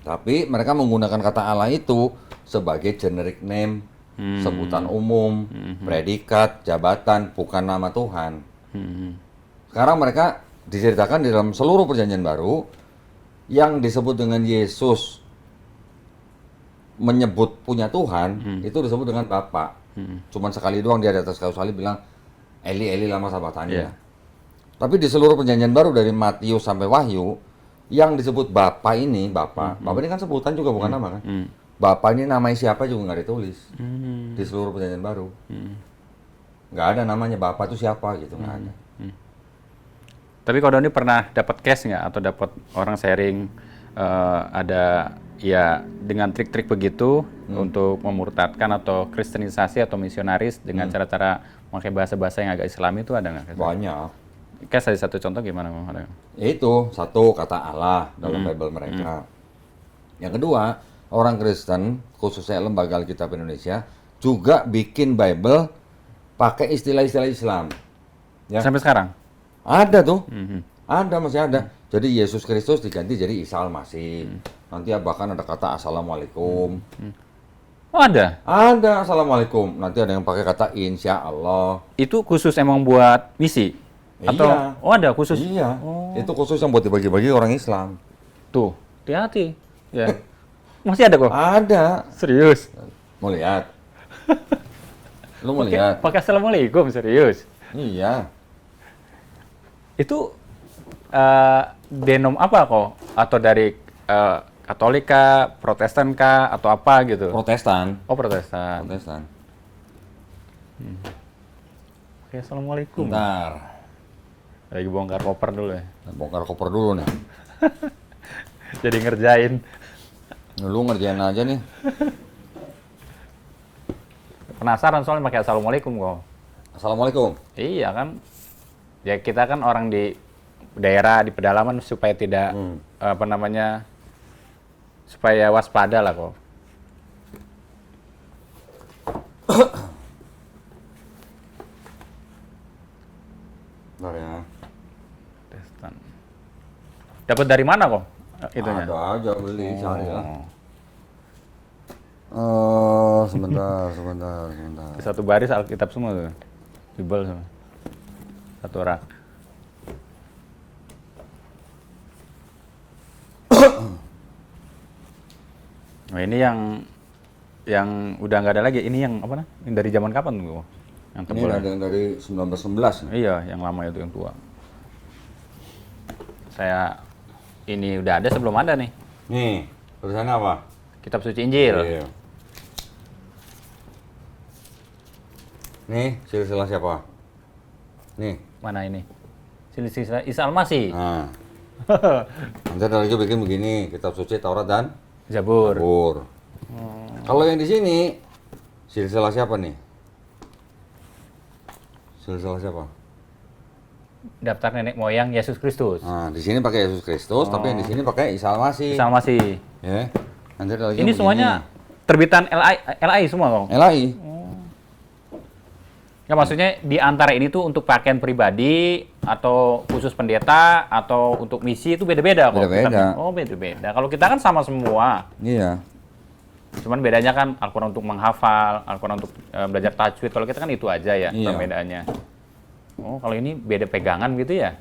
Tapi mereka menggunakan kata Allah itu sebagai generic name, sebutan umum, predikat, jabatan, bukan nama Tuhan. Sekarang mereka diceritakan di dalam seluruh perjanjian baru yang disebut dengan Yesus menyebut punya Tuhan, itu disebut dengan Bapa. Cuman sekali doang dia di atas kayu salib bilang Eli Eli lama sabatani. Tapi di seluruh perjanjian baru dari Matius sampai Wahyu yang disebut Bapa ini, Bapa ini kan sebutan juga bukan nama kan. Bapa ini namanya siapa juga nggak ditulis di seluruh perjanjian baru. Nggak ada namanya Bapa itu siapa gitu, nggak ada. Tapi kalau Doni pernah dapat case nggak atau dapat orang sharing ada ya dengan trik-trik begitu untuk memurtadkan atau kristenisasi atau misionaris dengan cara-cara pakai bahasa-bahasa yang agak Islami itu ada nggak? Banyak. Kayak saya satu contoh gimana? Itu satu kata Allah dalam Bible mereka. Yang kedua, orang Kristen, khususnya lembaga Alkitab Indonesia, juga bikin Bible pakai istilah-istilah Islam. Ya. Sampai sekarang? Ada tuh. Ada, masih ada. Jadi Yesus Kristus diganti jadi Isa Al-Masih. Nanti bahkan ada kata Assalamualaikum. Oh ada? Ada Assalamualaikum. Nanti ada yang pakai kata Insya Allah. Itu khusus emang buat misi? Atau, Iya. oh ada khusus? Iya. Itu khusus yang buat dibagi-bagi orang Islam. Tuh, hati-hati. Ya. Masih ada kok? Ada. Serius? Mau lihat? Lu mau lihat? Pakai Assalamualaikum, serius? Iya. Itu denom apa kok? Atau dari Katolik kah, Protestan kah, atau apa gitu? Protestan. Oh, Protestan. Protestan. Oke, Assalamualaikum. Bentar. Lagi bongkar koper dulu ya. Bongkar koper dulu nih. Jadi ngerjain. Lu ngerjain aja nih. Penasaran soalnya pakai Assalamualaikum kok. Assalamualaikum. Iya kan. Ya kita kan orang di daerah, di pedalaman supaya tidak, apa namanya, supaya waspada lah kok. Bentar ya. Protestan. Dapat dari mana kok itunya? Ada aja beli cari lah. Oh. Sebentar. Satu baris Alkitab semua tuh. Bible semua. Satu rak. Nah, ini yang udah nggak ada lagi. Ini yang apa nah? Yang dari zaman kapan tuh? Yang Ini tebal. ada yang dari 1911. Iya, yang lama itu yang tua. Saya ini udah ada sebelum ada nih. Nih, tulisannya apa? Kitab Suci Injil. Iya. Nih, silsilah siapa? Nih. Mana ini? Silsilah Isa Al-Masih. Nah. Nanti ada lagi bikin begini, kitab suci Taurat dan Zabur. Zabur. Kalau yang di sini silsilah siapa nih? Silsilah siapa? Daftar nenek moyang Yesus Kristus. Nah, di sini pakai Yesus Kristus, tapi yang di sini pakai Isa Al-Masih. Isa Al-Masih. Ya. Nanti ada lagi Ini begini. semuanya terbitan LAI semua kok. LAI. Ya maksudnya di antara ini tuh untuk pakaian pribadi atau khusus pendeta atau untuk misi itu beda-beda kok. Beda-beda. Kitabnya. Oh, beda-beda. Kalau kita kan sama semua. Iya. Cuman bedanya kan Al-Quran untuk menghafal, Al-Quran untuk belajar tajwid. Kalau kita kan itu aja ya Iya. perbedaannya. Oh, kalau ini beda pegangan gitu ya?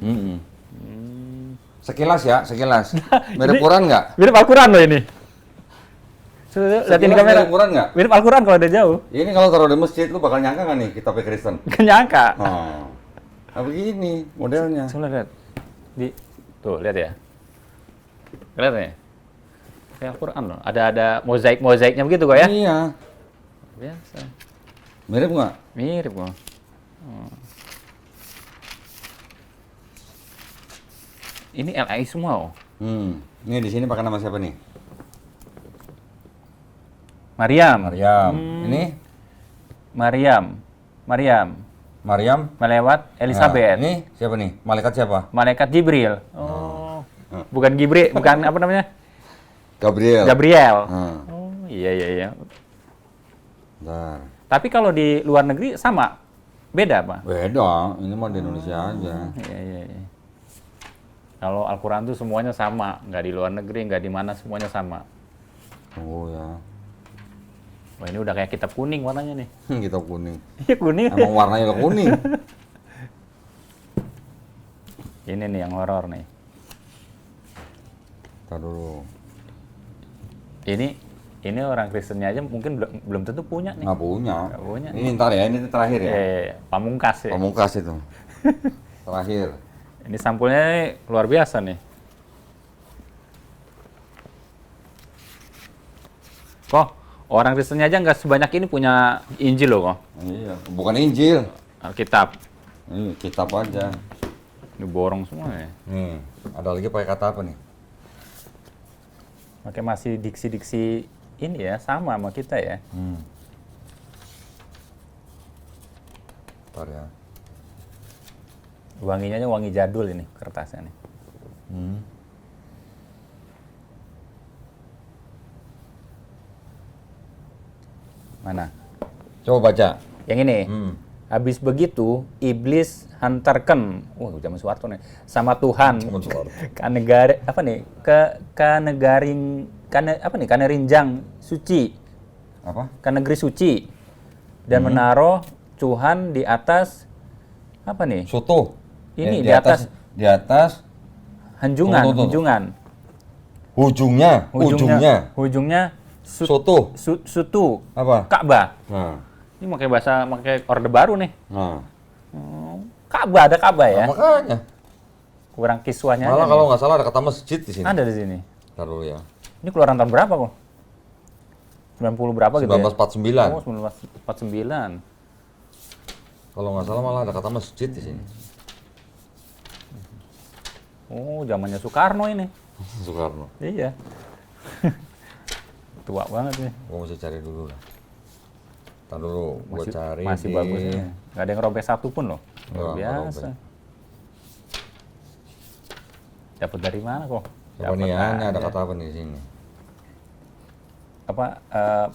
Sekilas ya, sekilas. Mirip Quran nggak? Mirip Al-Quran loh ini. Lihat ini Sekilas kamera. mirip Quran nggak? Mirip Al-Quran kalau udah jauh. Ini kalau taruh di masjid, lu bakal nyangka nggak nih kitabnya Kristen? Gak nyangka. Nah, begini modelnya. Coba lihat. Tuh, lihat ya. Kelihatan ya? Kayak Al-Quran loh. Ada mozaik-mozaiknya begitu kok ya? Iya. Biasa. Mirip nggak? Mirip kok. Ini LAI semua oh. Ini di sini pakai nama siapa nih? Maryam. Maryam. Ini Maryam. Melewat Elizabeth. Nah, ini siapa nih? Malaikat siapa? Malaikat Jibril. Oh. Bukan Gibril, bukan apa namanya? Gabriel. Gabriel. Nah, Oh, iya. bentar. Tapi kalau di luar negeri sama? Beda apa? Beda. Ini mah di Indonesia aja. Iya. Kalau Al-Quran tuh semuanya sama, nggak di luar negeri, nggak di mana, semuanya sama. Oh ya. Wah, ini udah kayak kitab kuning warnanya nih. Kitab kuning. Iya kuning. Emang warnanya udah kuning. Ini nih yang horor nih. Ntar dulu. Ini orang Kristennya aja mungkin belum tentu punya nih. Nggak punya. Nggak punya. Ini ntar ya, ini terakhir ya. Pamungkas ya. Pamungkas itu. Terakhir. Ini sampulnya nih luar biasa nih. Kok orang Kristennya aja nggak sebanyak ini punya Injil loh kok. Iya, bukan Injil. Alkitab. Ini kitab aja. Ini borong semua ya. Nih, ada lagi pakai kata apa nih? Pakai masih diksi-diksi ini ya, sama kita ya. Ntar ya. Wanginya aja wangi jadul ini kertasnya nih. Mana? Coba baca. Yang ini. Habis begitu iblis hantarkan, zaman Soeharto nih, sama Tuhan. Ke negaring suci. Apa? Ke negeri suci. Dan menaruh Tuhan di atas apa nih? Soto. Ini di atas hanjungan, Tunggu. hanjungan. Ujungnya soto. Sutu. Apa? Ka'bah. Nah. Ini pakai Orde Baru nih. Nah. Ka'bah, ada Ka'bah ya. Nah, makanya. Kurang kiswahnya Malah aja kalau nih. nggak salah ada kata masjid di sini. Ada di sini. Taruh ya. Ini keluaran tahun berapa kok? 90 berapa gitu ya? 1949. Oh, 1949. Kalau nggak salah malah ada kata masjid di sini. Oh, zamannya Soekarno ini. Soekarno. Iya. Tua banget nih. Gua mesti cari dulu lah. Ntar dulu, gua cari. Masih bagus nih. Nggak ada yang robek satu pun loh. Luar Nggak biasa. Dapat dari mana kok? Apa nih ya? Ini ada aja. kata apa nih di sini?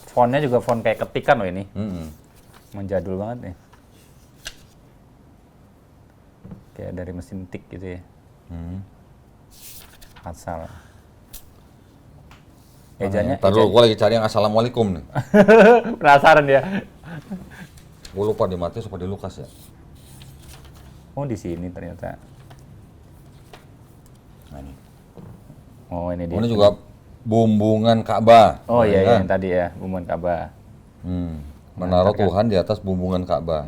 Fontnya juga font kayak ketikan loh ini. Menjadul banget nih. Kayak dari mesin tik gitu ya. Asal. Ejanya. Ntar dulu, gua lagi cari yang assalamualaikum nih. Penasaran ya. Gua lupa di Matius apa di Lukas ya. Oh, di sini ternyata. Nah, ini. Oh, ini dia. Ini juga bumbungan Ka'bah. Oh iya, kan? yang tadi ya, bumbungan Ka'bah. Menaruh Tuhan di atas bumbungan Ka'bah.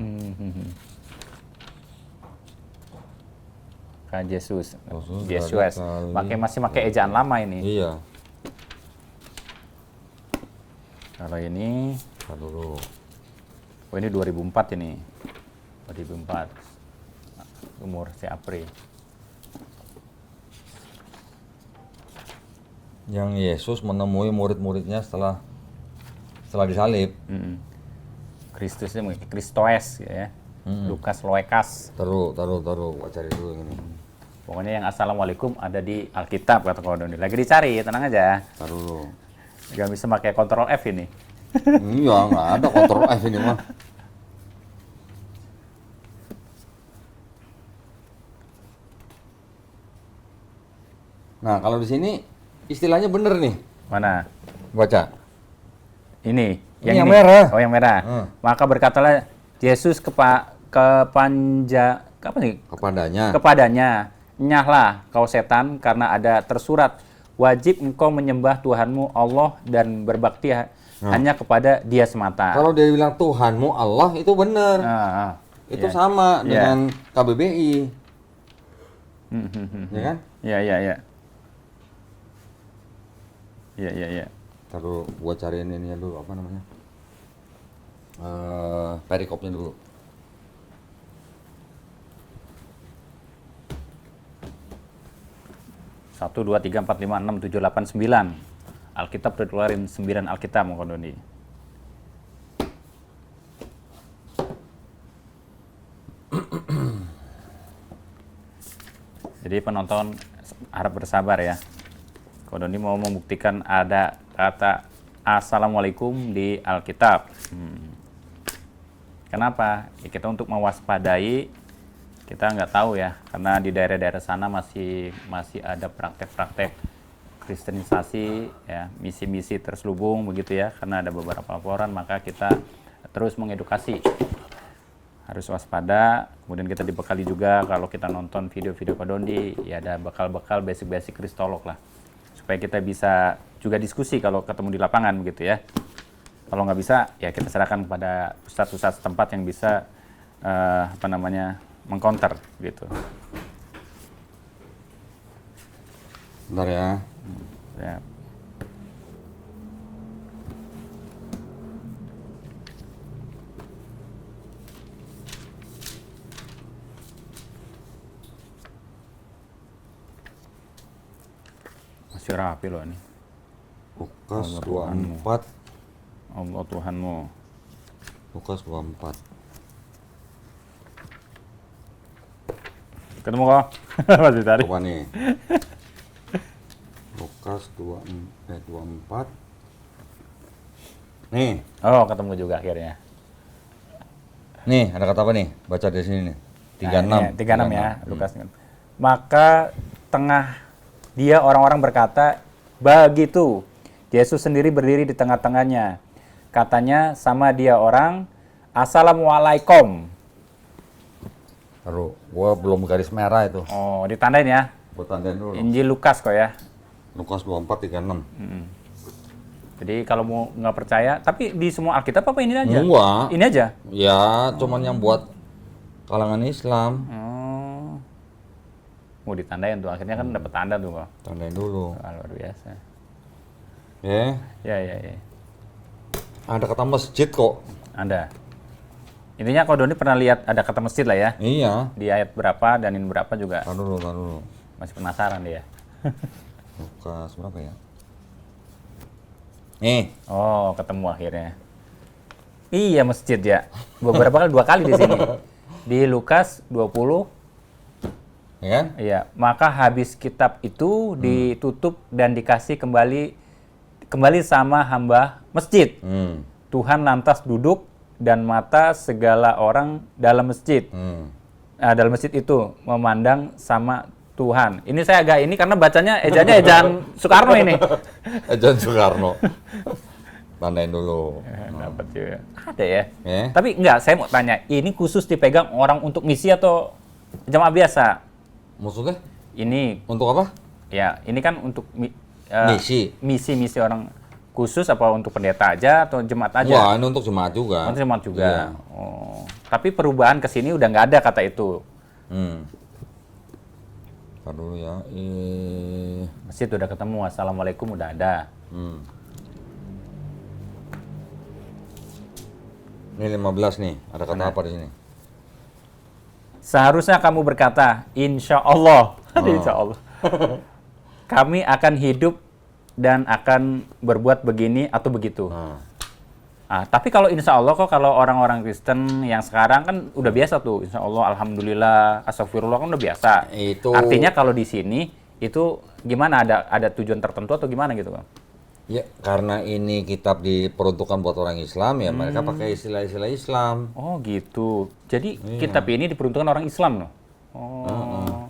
Kan Yesus. Yesus Masih pakai ejaan lama ini. Iya. Kalau ini, Ntar dulu. oh ini 2004 ini. 2004. Umur si Apri. Yang Yesus menemui murid-muridnya setelah disalib. Kristusnya mungkin Kristoes ya. Lukas Loekas. Taruh. Gua cari dulu yang ini. Pokoknya yang assalamualaikum ada di Alkitab kata Kodoni. Lagi dicari, tenang aja. Taruh dulu. Gak bisa pakai Ctrl F ini. Iya, nggak ada Ctrl F ini mah. Nah, kalau di sini istilahnya bener nih. Mana? Baca. Ini. Yang merah. Oh, yang merah. Maka berkatalah Yesus kepadanya, nyahlah kau setan, karena ada tersurat, wajib engkau menyembah Tuhanmu Allah dan berbakti hanya kepada Dia semata. Kalau dia bilang Tuhanmu Allah itu bener. Itu sama dengan KBBI. Ya kan? Iya. Taruh gua cariin ini dulu, apa namanya? Perikopnya dulu. Satu, dua, tiga, empat, lima, enam, tujuh, delapan, 9. Alkitab udah keluarin 9 Alkitab mau Doni. Jadi penonton harap bersabar ya. Kodoni mau membuktikan ada kata assalamualaikum di Alkitab. Kenapa? Ya, kita untuk mewaspadai, kita nggak tahu ya, karena di daerah-daerah sana masih ada praktek-praktek kristenisasi, ya, misi-misi terselubung begitu ya, karena ada beberapa laporan, maka kita terus mengedukasi. Harus waspada, kemudian kita dibekali juga kalau kita nonton video-video Kodondi, ya ada bekal-bekal basic-basic kristolog lah. Supaya kita bisa juga diskusi kalau ketemu di lapangan begitu ya. Kalau nggak bisa, ya kita serahkan kepada ustadz-ustadz setempat yang bisa mengcounter gitu. Bentar ya. Ya. Masih rapi loh ini. Lukas 24. Allah Tuhanmu. Lukas 24. Ketemu kok. Masih cari. Coba nih. Lukas 24. Nih. Oh, ketemu juga akhirnya. Nih, ada kata apa nih? Baca di sini nih. 36. 36 ya, Lukas. Maka tengah dia orang-orang berkata, begitu. Yesus sendiri berdiri di tengah-tengahnya. Katanya sama dia orang, Assalamualaikum. Taruh, gua belum garis merah itu. Oh, ditandain ya. Gua tandain dulu. Injil Lukas kok ya. Lukas 24, 36. Jadi kalau mau nggak percaya, tapi di semua Alkitab apa ini aja? Enggak. Ini aja? Ya, cuman yang buat kalangan Islam. Oh. Mau ditandain tuh, akhirnya kan dapat tanda tuh kok. Tandain dulu. Wah, luar biasa. Ya. Ya. Ada kata masjid kok. Ada. Intinya Kak Doni pernah lihat ada kata masjid lah ya. Iya. Di ayat berapa dan ini berapa juga. Tar dulu. Masih penasaran dia. Lukas berapa ya? Nih. Oh, ketemu akhirnya. Iya, masjid ya. Beberapa kali, 2 kali di sini. Di Lukas 20. Ya kan? Iya, maka habis kitab itu ditutup dan dikasih kembali sama hamba masjid. Tuhan lantas duduk dan mata segala orang dalam masjid. Dalam masjid itu memandang sama Tuhan. Ini saya agak ini karena bacanya ejanya ejaan Soekarno ini. Ejaan Soekarno. Tandain dulu. Dapat juga. Ada ya. Tapi enggak, saya mau tanya, ini khusus dipegang orang untuk misi atau jamaah biasa? Maksudnya? Ini untuk apa? Ya, ini kan untuk misi orang khusus apa untuk pendeta aja atau jemaat aja? Wah, ini untuk jemaat juga. Untuk jemaat juga. Iya. Oh. Tapi perubahan ke sini udah nggak ada kata itu. Ntar dulu ya. Masjid udah ketemu, Assalamualaikum udah ada. Ini 15 nih, ada kata apa di sini? Seharusnya kamu berkata, Insya Allah. Insya Allah. Kami akan hidup dan akan berbuat begini atau begitu. Tapi kalau insya Allah kok kalau orang-orang Kristen yang sekarang kan udah biasa tuh. Insya Allah, Alhamdulillah, Astagfirullah kan udah biasa. Itu. Artinya kalau di sini itu gimana, ada tujuan tertentu atau gimana gitu Bang? Ya, karena ini kitab diperuntukkan buat orang Islam, ya mereka pakai istilah-istilah Islam. Oh gitu. Jadi kitab ini diperuntukkan orang Islam loh. Oh.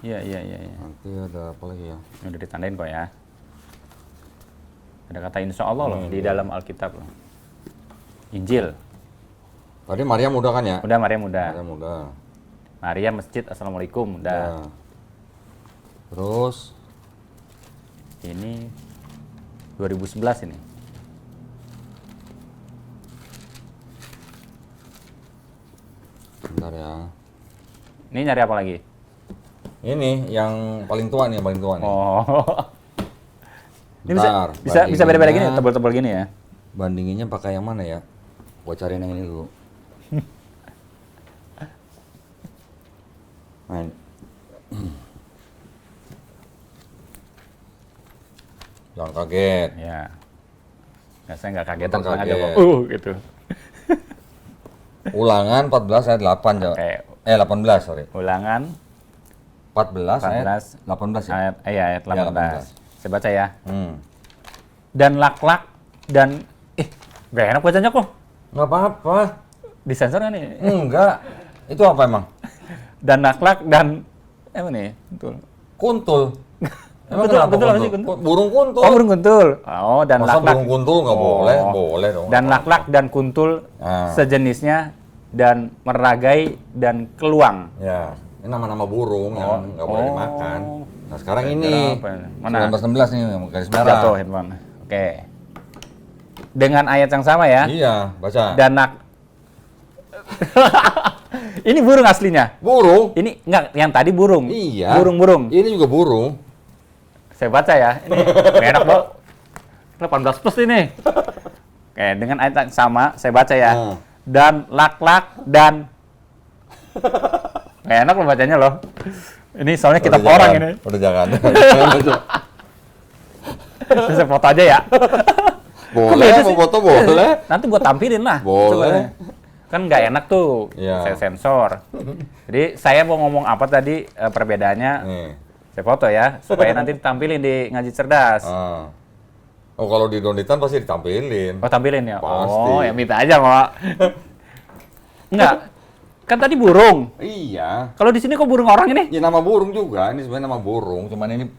Iya. Nanti ada apa lagi ya? Udah ditandain kok ya. Ada kata insya Allah loh di dalam Alkitab loh. Injil. Tadi Maryam udah kan ya? Udah, Maryam udah. Maryam udah. Maryam masjid, Assalamualaikum udah. Terus ini 2011 ini. Bentar ya. Ini nyari apa lagi? Ini yang paling tua nih, Oh. Ini Bentar, bisa beda-beda gini, tebal-tebal gini ya. Bandinginnya pakai yang mana ya? Gua cariin yang ini dulu. Main. Jangan kaget. Ya. Nah, saya nggak kagetan Jangan aja kok. kaget. Gitu. Ulangan 14 ayat 8 jawab. 18 sorry. Ulangan 14 ayat 18 ya. Ayat 18. Ya, 18. Saya baca ya. Dan lak-lak dan gak enak bacanya kok. Nggak apa-apa. Disensor kan nih? Enggak. Itu apa emang? Dan lak-lak dan apa nih? Betul. Kuntul. Emang Betul, kenapa betul apa kuntul? sih kuntul? Burung kuntul. Oh, burung kuntul. Oh, dan Masa lak-lak. burung kuntul nggak boleh? Boleh dong. Dan lak-lak dan kuntul sejenisnya dan meragai dan keluang. Ya, ini nama-nama burung yang nggak boleh dimakan. Nah, sekarang ini mana? 1916 nih yang garis merah. Jatuh handphone. Oke. Dengan ayat yang sama ya. Iya, baca. Dan ini burung aslinya. Burung? Ini enggak, yang tadi burung. Iya. Burung-burung. Ini juga burung. Saya baca ya. Ini enak banget. 18 plus ini. Oke, dengan ayat yang sama saya baca ya. Dan lak-lak dan nggak enak loh bacanya loh. Ini soalnya kitab orang ini. Udah jangan. Saya foto aja ya. Boleh, mau foto boleh. Nanti gua tampilin lah. Boleh. Coba. kan nggak enak tuh, saya sensor. Jadi saya mau ngomong apa tadi perbedaannya, saya foto ya, supaya nanti ditampilin di Ngaji Cerdas. Oh, kalau di Donditan pasti ditampilin. Oh, tampilin ya? Pasti. Oh, ya minta aja, Pak. Enggak, kan tadi burung. Iya. Kalau di sini kok burung orang ini? Ya nama burung juga, ini sebenarnya nama burung, cuman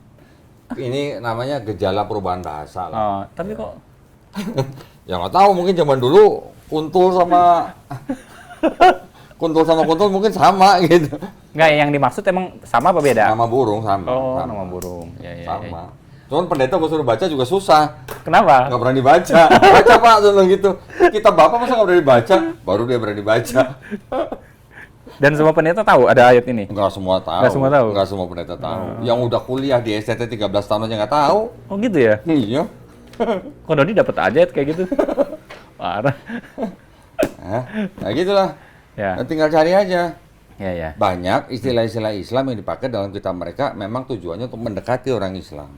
ini namanya gejala perubahan bahasa lah. Oh, tapi kok Ya nggak tahu, mungkin zaman dulu kuntul sama kuntul mungkin sama gitu. enggak, yang dimaksud emang sama apa beda? Nama burung sama. Oh, sama. nama burung. Ya, ya, Sama. ya. Cuman pendeta gue suruh baca juga susah. Kenapa? Nggak berani baca. Baca Pak, bilang gitu. Kita Bapak masa nggak berani baca? Baru dia berani baca. Dan semua pendeta tahu ada ayat ini? Nggak semua tahu. Nggak semua tahu? Nggak semua pendeta tahu. Yang udah kuliah di STT 13 tahun aja nggak tahu. Oh gitu ya? Iya. Kok Dodi dapat aja kayak gitu? Parah. Nah gitulah. Ya. Nah, tinggal cari aja. Ya, ya. Banyak istilah-istilah Islam yang dipakai dalam kitab mereka memang tujuannya untuk mendekati orang Islam.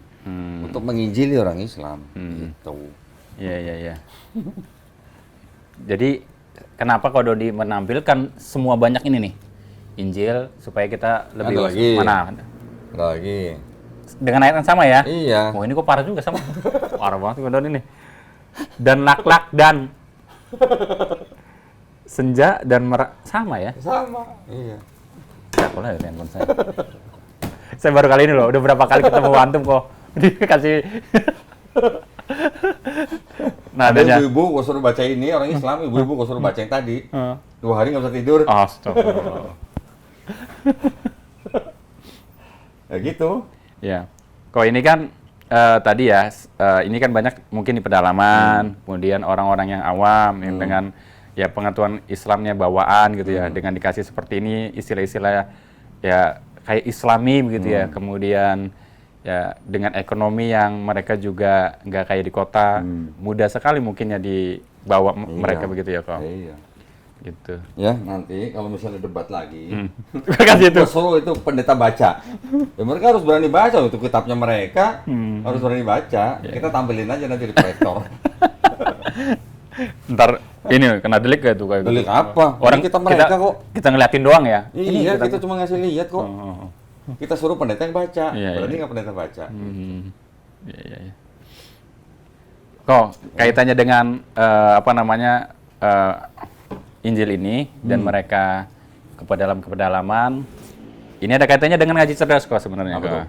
Untuk menginjili orang Islam. Gitu. Iya, iya, iya. Jadi kenapa kok Dodi menampilkan semua banyak ini nih? Injil supaya kita lebih Ada lagi. mana? Ada lagi. Dengan ayat yang sama ya? Iya. Oh, ini kok parah juga sama. Parah banget kok Dodi nih. Dan lak-lak dan senja dan sama ya? Sama. Iya. Ya, boleh ya handphone saya. Saya baru kali ini loh, udah berapa kali ketemu antum kok. Dikasih. Nah, ada adanya. ibu-ibu gue suruh baca ini, orang Islam, ibu-ibu gue suruh baca yang tadi. 2 hari nggak bisa tidur. Astagfirullah. Ya gitu. Ya. Kok ini kan tadi ya, ini kan banyak mungkin di pedalaman, kemudian orang-orang yang awam yang dengan ya pengetahuan Islamnya bawaan gitu ya, dengan dikasih seperti ini istilah-istilah ya kayak Islami begitu ya, kemudian ya dengan ekonomi yang mereka juga nggak kayak di kota, mudah sekali mungkin ya dibawa mereka begitu ya kok. Iya. Gitu. Ya nanti kalau misalnya debat lagi, Kasih itu. gue suruh itu pendeta baca. Ya mereka harus berani baca, itu kitabnya mereka harus berani baca. Kita tampilin aja nanti di proyektor. Ntar ini kena delik gak tuh kayak gitu? Delik apa? Orang Ini kita mereka kok. Kita ngeliatin doang ya. Iya, kita cuma ngasih lihat kok. Oh. Kita suruh pendeta yang baca. Iya, Berarti iya. nggak pendeta baca. Iya, iya, iya. Kok kaitannya dengan apa namanya Injil ini dan mereka ke pedalaman, ini ada kaitannya dengan ngaji cerdas kok sebenarnya. Apa Kok. tuh?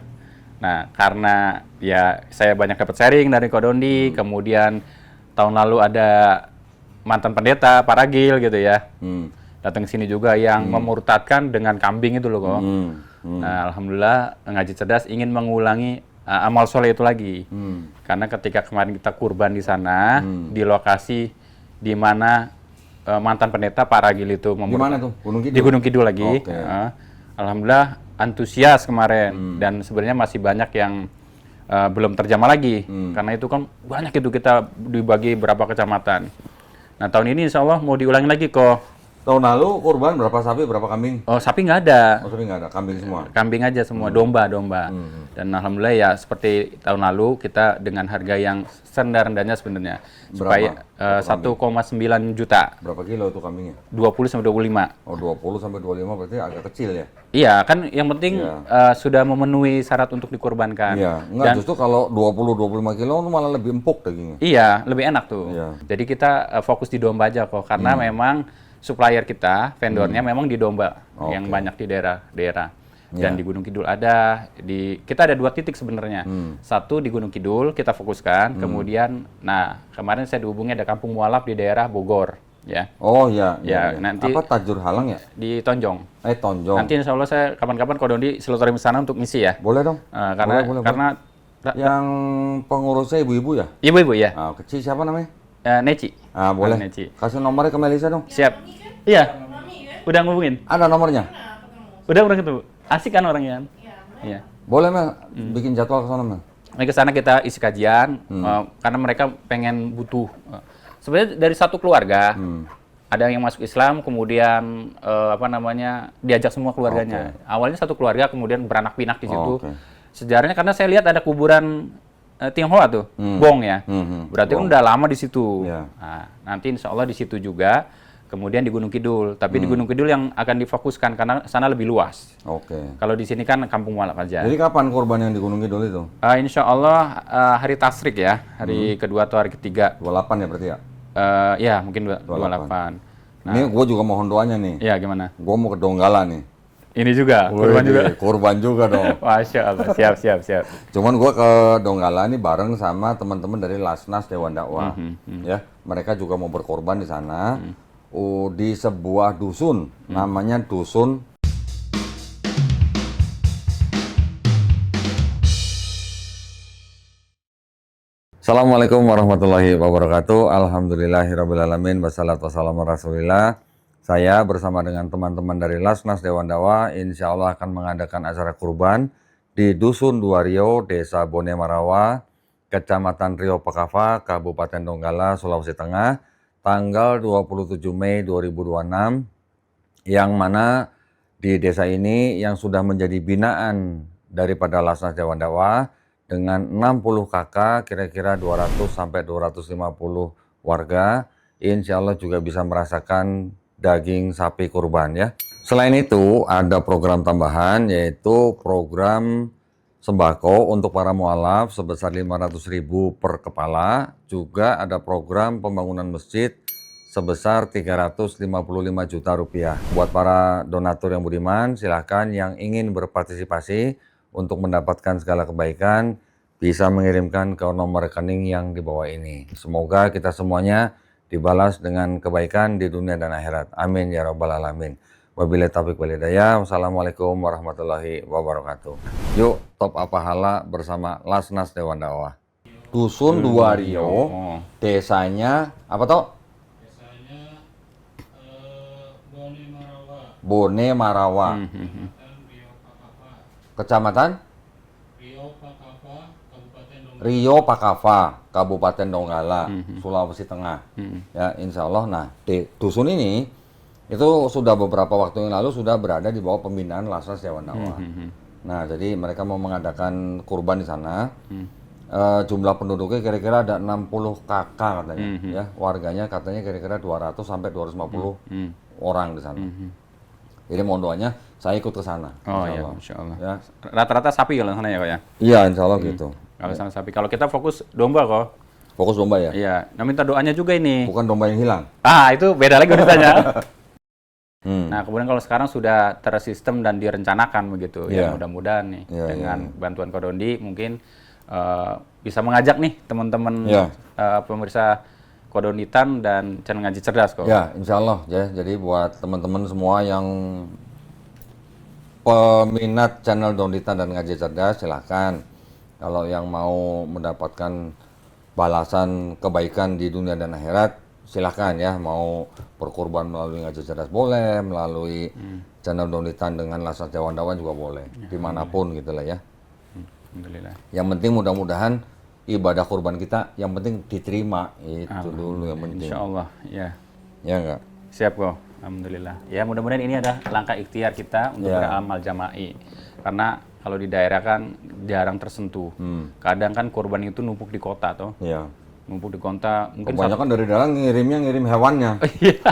Nah, karena ya saya banyak dapat sharing dari Kodondi, kemudian tahun lalu ada mantan pendeta Pak Ragil gitu ya, datang ke sini juga yang memurtadkan dengan kambing itu loh kok. Nah, alhamdulillah ngaji cerdas ingin mengulangi amal soleh itu lagi, karena ketika kemarin kita kurban di sana di lokasi di mana mantan pendeta Pak Ragil itu Di mana tuh? Gunung Kidul? di Gunung Kidul lagi. Oke. Alhamdulillah antusias kemarin dan sebenarnya masih banyak yang belum terjamah lagi karena itu kan banyak itu kita dibagi berapa kecamatan. Nah tahun ini insya Allah mau diulangi lagi kok. Tahun lalu kurban berapa sapi, berapa kambing? Oh sapi nggak ada, Oh, sapi nggak ada, kambing semua. kambing aja semua, domba. Dan alhamdulillah ya seperti tahun lalu kita dengan harga yang rendah-rendahnya sebenarnya. Supaya 1,9 juta, Berapa kilo tuh kambingnya? 20 sampai 25. Oh, 20 sampai 25 berarti agak kecil ya? Iya, kan yang penting Iya. sudah memenuhi syarat untuk dikurbankan. Iya, enggak, justru kalau 20-25 kilo itu malah lebih empuk dagingnya. Iya, lebih enak tuh. Iya. Jadi kita fokus di domba aja kok, karena memang supplier kita, vendornya memang di domba yang banyak di daerah-daerah. Dan di Gunung Kidul ada, kita ada 2 titik sebenarnya. Satu di Gunung Kidul kita fokuskan, kemudian, nah kemarin saya dihubungi ada Kampung Mualaf di daerah Bogor, ya. Oh iya, Ya, nanti- apa Tajur Halang ya? Di Tonjong. Tonjong. Nanti insya Allah saya kapan-kapan Kodondi silaturahmi sana untuk misi ya. Boleh dong. Karena Yang pengurusnya ibu-ibu ya? ibu-ibu ya, Kecil siapa namanya? Neci. Boleh. Neci. Kasih nomornya ke Melisa dong. Siap. Iya. Udah ngubungin. Ada nomornya? Udah ketemu. Asik kan orangnya? Iya. Boleh Mel, bikin jadwal ke sana Mel. Mereka sana kita isi kajian karena mereka pengen butuh. Sebenarnya dari satu keluarga ada yang masuk Islam, kemudian diajak semua keluarganya. Awalnya satu keluarga, kemudian beranak pinak di situ. Sejarahnya karena saya lihat ada kuburan Tionghoa tuh, Bong ya. Berarti kan udah lama di situ. Iya. Nah, nanti insya Allah di situ juga kemudian di Gunung Kidul. Tapi di Gunung Kidul yang akan difokuskan karena sana lebih luas. Oke. Kalau di sini kan Kampung Mualaf aja. Jadi kapan kurban yang di Gunung Kidul itu? Insya Allah hari Tasrik ya, hari kedua atau hari ketiga. 28 ya berarti ya? Ya mungkin 28. Nah, Ini gue juga mohon doanya nih. ya gimana? Gue mau ke Donggala nih. Ini juga, kurban juga. Kurban juga dong. Masya Allah, siap. Cuman gue ke Donggala nih bareng sama teman-teman dari Lasnas Dewan Dakwah. Ya, mereka juga mau berkorban di sana. Di sebuah dusun, namanya Dusun Assalamualaikum warahmatullahi wabarakatuh. Alhamdulillahirrabbilalamin. Wassalatu wassalamu ala rasulillah. Saya bersama dengan teman-teman dari Lasnas Dewan Dakwah insya Allah akan mengadakan acara kurban di Dusun Duario, Desa Bone Marawa, Kecamatan Rio Pakava, Kabupaten Donggala, Sulawesi Tengah, tanggal 27 Mei 2026, yang mana di desa ini yang sudah menjadi binaan daripada Lasnas Dewan Dakwah dengan 60 kakak, kira-kira 200 sampai 250 warga, insya Allah juga bisa merasakan daging sapi kurban ya. Selain itu ada program tambahan yaitu program sembako untuk para mualaf sebesar 500.000 per kepala. Juga ada program pembangunan masjid sebesar 355 juta rupiah. Buat para donatur yang budiman, silahkan yang ingin berpartisipasi untuk mendapatkan segala kebaikan bisa mengirimkan ke nomor rekening yang di bawah ini. Semoga kita semuanya dibalas dengan kebaikan di dunia dan akhirat. Amin ya rabbal alamin. Wabillahi taufiq wal hidayah. Wassalamualaikum warahmatullahi wabarakatuh. Yuk top apa hala bersama Lasnas Dewan Dakwah. Dusun Duario, desanya apa toh? Desanya Bone Marawa. Kecamatan Rio Pakava, Kabupaten Donggala, Sulawesi Tengah. Ya, insya Allah. Nah, di dusun ini itu sudah beberapa waktu yang lalu sudah berada di bawah pembinaan Lasnas Dewan Dakwah. Nah, jadi mereka mau mengadakan kurban di sana. Jumlah penduduknya kira-kira ada 60 kakak katanya. Ya, warganya katanya kira-kira 200 sampai 250 orang di sana. Jadi mohon doanya, saya ikut ke sana. Oh iya, insya Allah. Ya. Rata-rata sapi kalau sana ya kok ya? Iya, insya Allah gitu. Kalau sama sapi. Kalau kita fokus domba kok. Fokus domba ya? Iya. Nah minta doanya juga ini. Bukan domba yang hilang? Itu beda lagi beritanya. Nah kemudian kalau sekarang sudah tersistem dan direncanakan begitu. Ya mudah-mudahan nih dengan bantuan Kodondi mungkin bisa mengajak nih teman-teman pemirsa Kodonditan dan channel Ngaji Cerdas kok. Ya, insya Allah ya. Jadi buat teman-teman semua yang peminat channel Donditan dan Ngaji Cerdas, silahkan. Kalau yang mau mendapatkan balasan kebaikan di dunia dan akhirat, silahkan ya. Mau berkorban melalui Ngaji Cerdas boleh, melalui channel Donditan dengan Lasnas Dewan Dakwah juga boleh. Dimanapun gitu lah ya. Alhamdulillah. Yang penting mudah-mudahan ibadah kurban kita yang penting diterima, itu dulu yang penting. Insya Allah, ya. Ya enggak? Siap kok, alhamdulillah. Ya mudah-mudahan ini adalah langkah ikhtiar kita untuk beramal jama'i. Karena kalau di daerah kan jarang tersentuh. Kadang kan kurban itu numpuk di kota toh. Iya. Numpuk di kota. Mungkin kebanyakan dari dalam ngirim hewannya. Iya.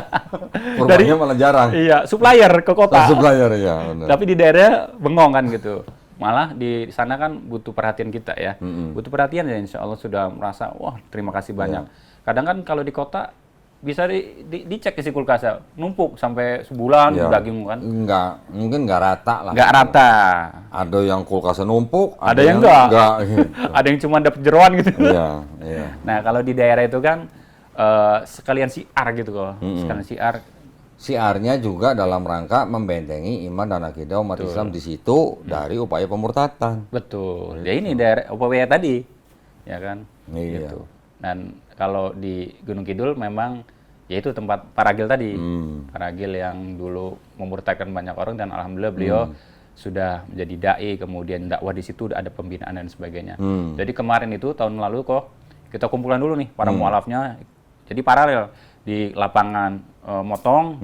Kurbannya malah jarang. Iya, supplier ke kota. Supplier ya. Benar. Tapi di daerah bengong kan gitu. Malah di sana kan butuh perhatian kita ya. Butuh perhatian ya insya Allah sudah merasa, wah terima kasih banyak. Kadang kan kalau di kota bisa dicek isi kulkasnya, numpuk sampai sebulan daging kan. Mungkin nggak rata lah. Nggak rata. Ada yang kulkasnya numpuk, ada yang enggak. Ada yang cuma dapat jeroan gitu. Iya. Nah kalau di daerah itu kan sekalian siar gitu kok. Sekalian siar. Siarnya juga dalam rangka membentengi iman dan akidah umat Islam di situ dari upaya pemurtatan. Betul. Ya ini daerah upaya tadi, ya kan. Iya. Gitu. Dan kalau di Gunung Kidul memang yaitu tempat Paragil tadi. Paragil yang dulu memurtadkan banyak orang dan alhamdulillah beliau sudah menjadi dai, kemudian dakwah di situ ada pembinaan dan sebagainya. Jadi kemarin itu tahun lalu kok kita kumpulkan dulu nih para mualafnya. Jadi paralel di lapangan motong,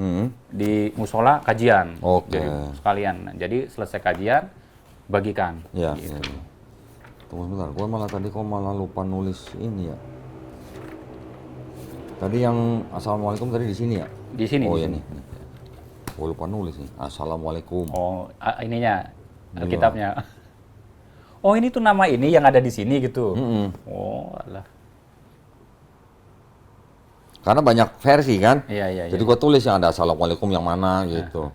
di musola kajian. Jadi sekalian. Jadi selesai kajian bagikan. Ya. Gitu. Tunggu sebentar, gue malah tadi kok malah lupa nulis ini ya. Tadi yang assalamualaikum tadi di sini ya? Di sini. Oh di ya sini. nih. Gue lupa nulis nih. Assalamualaikum. Oh, ininya Alkitabnya. Oh, ini tuh nama ini yang ada di sini gitu. Oh, alah. Karena banyak versi kan? Iya. Jadi gue tulis yang ada assalamualaikum yang mana gitu.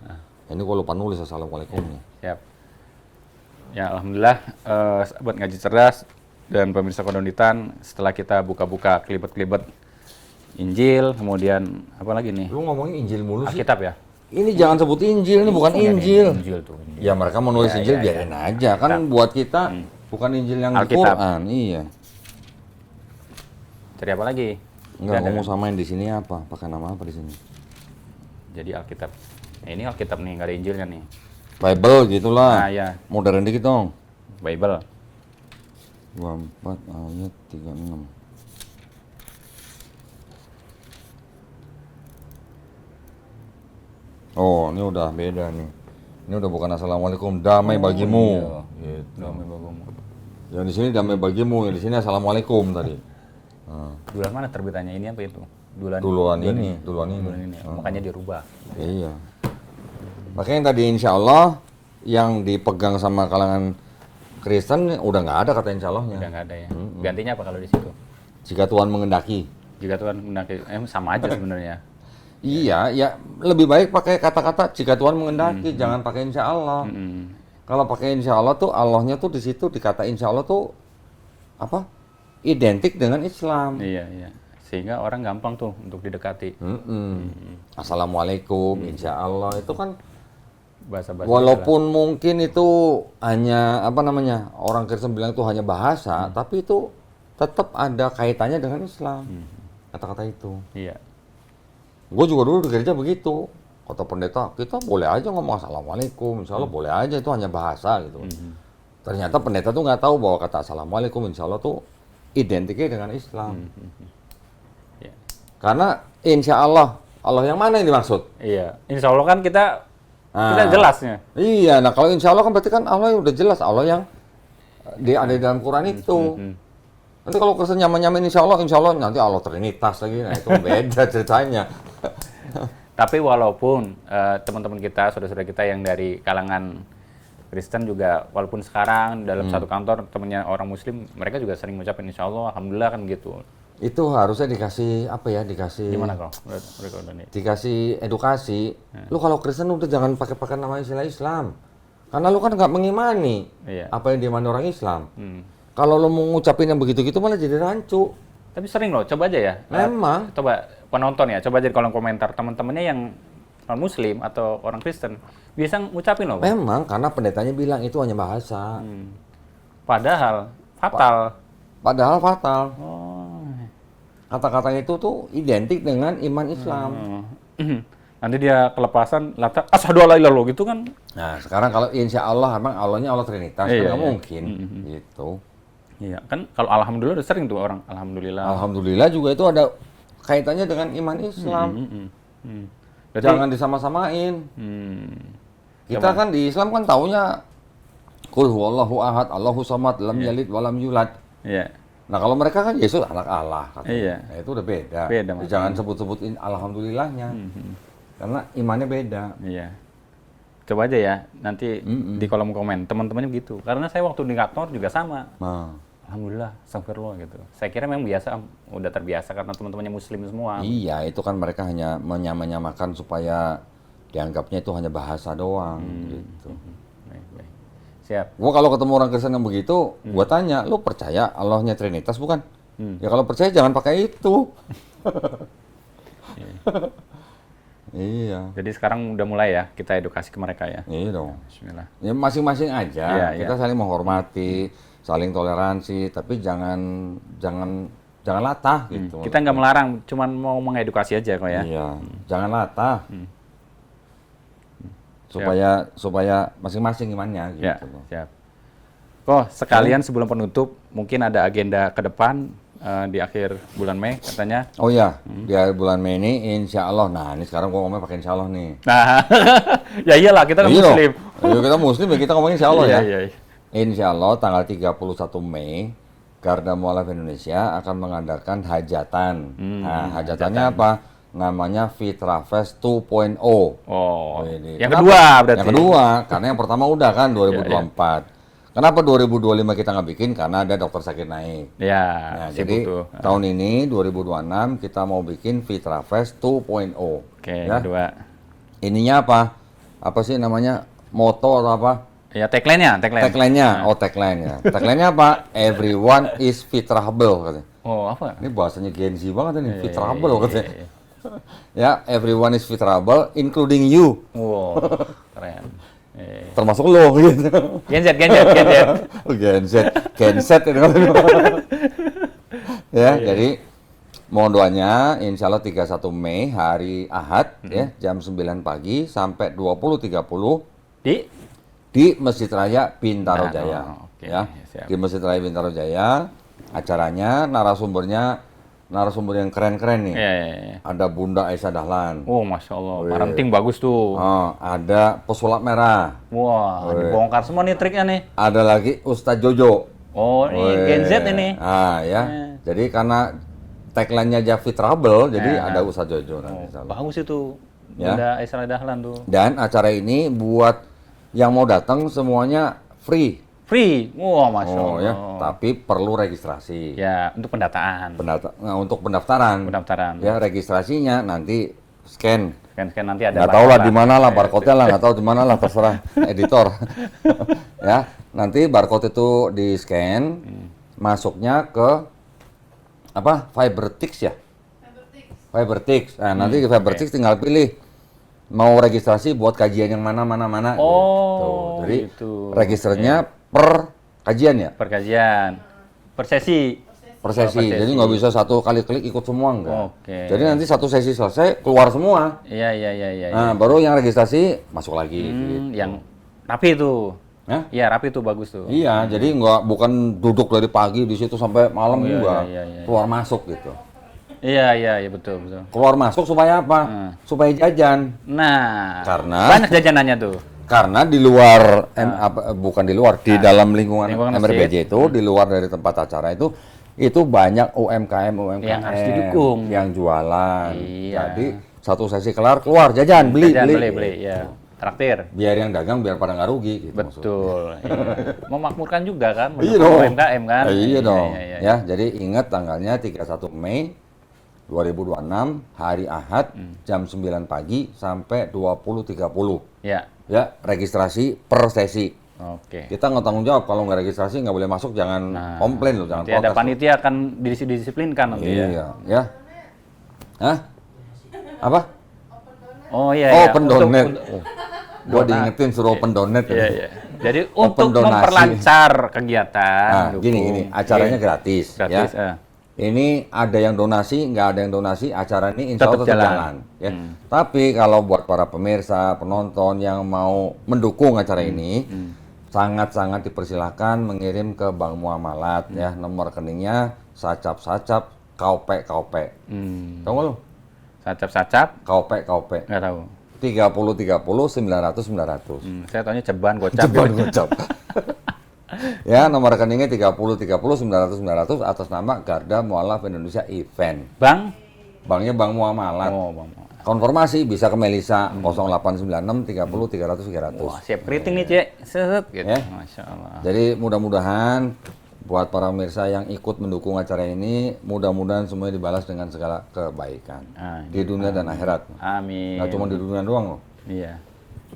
Ini gue lupa nulis assalamualaikum nih. Siap. Ya, alhamdulillah buat ngaji cerdas dan pemirsa Kodonitan, setelah kita buka-buka kelibet-kelibet Injil, kemudian apa lagi nih? Lu ngomongin Injil mulu sih. Alkitab ya? Ini jangan sebut Injil, ini bukan Iya, Injil. Injil tuh. Injil. Ya mereka mau nulis Injil biarin aja. Kan buat kita bukan Injil yang di Alkitab. Quran. Iya. Cari apa lagi? Enggak, Nggak ada ngomong kan? samain di sini apa? Pakai nama apa di sini? Jadi Alkitab. Nah, ini Alkitab nih, nggak ada Injilnya nih. Bible gitulah. Nah, ya. Modern dikit dong. Bible. 24 ayat 36. Oh, ini udah beda nih. Ini udah bukan assalamualaikum, damai bagimu. Iya. Gitu. Damai bagimu. Yang di sini damai bagimu, yang di sini assalamualaikum tadi. Duluan mana terbitannya ini apa itu? Duluan ini. Duluan ini. Makanya dirubah. Iya. Makanya yang tadi insya Allah yang dipegang sama kalangan Kristen udah nggak ada kata insya Allahnya. Udah nggak ada ya. Gantinya apa kalau di situ? Jika Tuhan mengendaki. Jika Tuhan mendaki, sama aja sebenarnya. Iya, ya lebih baik pakai kata-kata jika Tuhan mengendaki, jangan pakai insya Allah. Kalau pakai insya Allah tuh Allahnya tuh di situ dikata insya Allah tuh apa? Identik dengan Islam. Iya. Sehingga orang gampang tuh untuk didekati. Assalamualaikum, insya Allah itu kan Bahasa-bahasa. walaupun mungkin itu hanya apa namanya orang Kristen bilang itu hanya bahasa, tapi itu tetap ada kaitannya dengan Islam. Kata-kata itu. Iya. Gue juga dulu di gereja begitu. Kata pendeta, kita boleh aja ngomong assalamualaikum, insya Allah boleh aja, itu hanya bahasa gitu. Ternyata pendeta tuh nggak tahu bahwa kata assalamualaikum, insya Allah tuh identiknya dengan Islam. Iya. Karena insya Allah, Allah yang mana yang dimaksud? Iya. Insya Allah kan kita jelasnya. Iya, nah kalau insya Allah kan berarti kan Allah yang udah jelas, Allah yang ada di dalam Quran itu. Nanti kalau Kristen nyamain insya Allah nanti Allah Trinitas lagi, nah itu beda ceritanya. Tapi walaupun teman-teman kita, saudara-saudara kita yang dari kalangan Kristen juga, walaupun sekarang dalam satu kantor temannya orang Muslim, mereka juga sering mengucapkan insya Allah, alhamdulillah kan gitu. Itu harusnya dikasih apa ya? Dikasih Gimana kok? dikasih edukasi. Lu kalau Kristen udah jangan pakai nama istilah Islam. Karena lu kan nggak mengimani apa yang diimani orang Islam. Kalau lu mau ngucapin yang begitu-gitu malah jadi rancu. Tapi sering loh, coba aja ya. Memang. Coba penonton ya, coba aja di kolom komentar teman-temannya yang non Muslim atau orang Kristen bisa ngucapin loh. Memang karena pendetanya bilang itu hanya bahasa. Padahal fatal. Padahal fatal. Oh. Kata-kata itu tuh identik dengan iman Islam. Nanti dia kelepasan, lata asyhadu alla ilallah gitu kan. Nah, sekarang kalau insya Allah, emang Allahnya Allah Trinitas, kan nggak mungkin. Gitu. Iya, kan kalau alhamdulillah udah sering tuh orang alhamdulillah. Alhamdulillah juga itu ada kaitannya dengan iman Islam. Berarti, Jangan disama-samain. Kita kan di Islam kan taunya qul huwallahu ahad, Allahu samad, lam yalid walam yulad. Iya. Nah, kalau mereka kan Yesus anak Allah katanya. Iya. Nah, itu udah beda. Beda, Jadi jangan sebut-sebutin alhamdulillahnya. Karena imannya beda. Iya. Coba aja ya, nanti di kolom komen teman-temannya begitu. Karena saya waktu di kantor juga sama. Nah. Alhamdulillah, astagfirullah gitu. Saya kira memang biasa, udah terbiasa karena teman-temannya Muslim semua. Iya, itu kan mereka hanya menyamakan supaya dianggapnya itu hanya bahasa doang gitu. Baik. Siap. Gua kalau ketemu orang Kristen yang begitu, gua tanya, lu percaya Allahnya Trinitas bukan? Ya kalau percaya jangan pakai itu. Iya. Jadi sekarang udah mulai ya kita edukasi ke mereka ya. Iya dong. Bismillah. Ya masing-masing aja. Iya, Kita saling menghormati, saling toleransi, tapi jangan latah gitu. Kita nggak melarang, cuman mau mengedukasi aja kok ya. Iya. Jangan latah. Supaya masing-masing imannya gitu. Ya, siap. Kok sekalian sebelum penutup, mungkin ada agenda ke depan di akhir bulan Mei katanya. Oh iya, di akhir bulan Mei ini insya Allah. Nah ini sekarang gua ngomongnya pakai insya Allah nih. Nah, ya iyalah kita kan Iya Muslim. Iya kita Muslim ya kita ngomongin insya Allah ya. Iya. Insya Allah tanggal 31 Mei Garda Mualaf Indonesia akan mengadakan hajatan. Nah, hajatannya hajatan. apa? Namanya Fitra Fest 2.0. Oh, Wih, yang kenapa? kedua berarti. Yang kedua, karena yang pertama udah kan 2024. Kenapa 2025 kita nggak bikin? Karena ada Dr. Zakir Naik. Ya, Nah, sibuk jadi tuh. tahun ini 2026 kita mau bikin Fitra Fest 2.0. Oke, Ya. kedua. Ininya apa? Apa sih namanya? Moto atau apa? Ya, tagline-nya. Tagline-nya. Oh, tagline-nya. Tagline-nya apa? Everyone is fitrable katanya. Oh, apa? Ini bahasanya Gen Z banget ini, Iya, fitrable iya, katanya. iya. Ya, everyone is fitrable including you. Wow, keren. Termasuk lo gitu. Gen Z. Oh, Gen Z ini. Ya, jadi mohon doanya insya Allah 31 Mei hari Ahad ya jam 9 pagi sampai 20.30 di Masjid Raya Bintaro Jaya. Oke, Ya, siap. di Masjid Raya Bintaro Jaya. Acaranya narasumber yang keren-keren nih. Iya. Ada Bunda Aisyah Dahlan. Oh, Masya Allah. Parenting bagus tuh. Oh, ada pesulap merah. Wah, dibongkar semua nih triknya nih. Ada lagi Ustadz Jojo. Oh, ini Gen Z ini. Ah, ya. Jadi karena tagline-nya aja Fitrable, jadi ada Ustadz Jojo nanti. Bagus itu. Ya. Bunda Aisyah Dahlan tuh. Dan acara ini buat yang mau datang semuanya free. Free. Wah, Masya Oh Allah. ya, tapi perlu registrasi. Ya, untuk pendataan. Untuk pendaftaran. Pendaftaran. Ya, registrasinya nanti scan. Scan nanti ada. Nggak tahu lah di mana lah barcode-nya lah, nggak tahu di mana lah, terserah editor. Ya, nanti barcode itu di scan, masuknya ke apa? Fibertix ya? Fibertix. Nah, nanti di Fibertix tinggal pilih mau registrasi buat kajian yang mana. Oh, Jadi gitu. registernya per kajian ya? Per kajian. Per sesi. Per sesi. Jadi nggak bisa satu kali klik ikut semua enggak. Oke. Jadi nanti satu sesi selesai keluar semua. Iya. Nah, baru yang registrasi masuk lagi. Gitu. Yang rapi itu. Hah? Iya, rapi itu bagus tuh. Iya, jadi bukan duduk dari pagi di situ sampai malam juga. iya. Keluar masuk gitu. Iya, betul. Keluar masuk supaya apa? Supaya jajan. Nah, Karena- banyak jajanannya tuh. Karena di luar bukan di luar, di dalam lingkungan lingkungan MRBJ itu, di luar dari tempat acara itu banyak UMKM Yang harus didukung. yang jualan. Iya. Jadi satu sesi keluar jajan, beli. Ya. Traktir. Biar yang dagang biar pada nggak rugi gitu maksudnya. Betul. Iya. Memakmurkan juga kan, Iya mendukung dong. UMKM kan. Iya dong. Iya. Ya, jadi ingat tanggalnya 31 Mei 2026 hari Ahad jam 9 pagi sampai 20.30. Ya. Ya, registrasi per sesi. Oke. Kita nggak tanggung jawab kalau nggak registrasi nggak boleh masuk, jangan komplain loh, jangan Nanti ada protes. panitia akan didisiplinkan nanti ya. Iya, ya. Hah? Apa? Oh iya. Oh, iya. pendonet. Untuk- Gua diingetin suruh pendonet. Iya. Jadi Open untuk donasi. memperlancar kegiatan. Nah, dukung. gini, acaranya gratis, Gratis, ya. Ini ada yang donasi, nggak ada yang donasi, acara ini insya Allah Tetap tetap jalan. jalan. Ya. Tapi kalau buat para pemirsa, penonton yang mau mendukung acara ini, sangat-sangat dipersilahkan mengirim ke Bank Muamalat, ya, nomor rekeningnya sacap-sacap kaupe. Hmm. Tahu nggak lu? Sacap-sacap, Kaupe. nggak tahu. 30 900. Saya taunya ceban gocap. Ceban gitu. gocap. Ya, nomor rekeningnya 30 900 atas nama Garda Mualaf Indonesia Event. Bang? Banknya Bank Muamalat. Oh, Bang. Konfirmasi bisa ke Melisa 0896 30 300 300. Wah, siap keriting nih, Cek. Set gitu. Ya. Masya Allah. Jadi mudah-mudahan buat para pemirsa yang ikut mendukung acara ini, mudah-mudahan semuanya dibalas dengan segala kebaikan di dunia dan akhirat. Amin. Nggak cuma di dunia doang loh. Iya.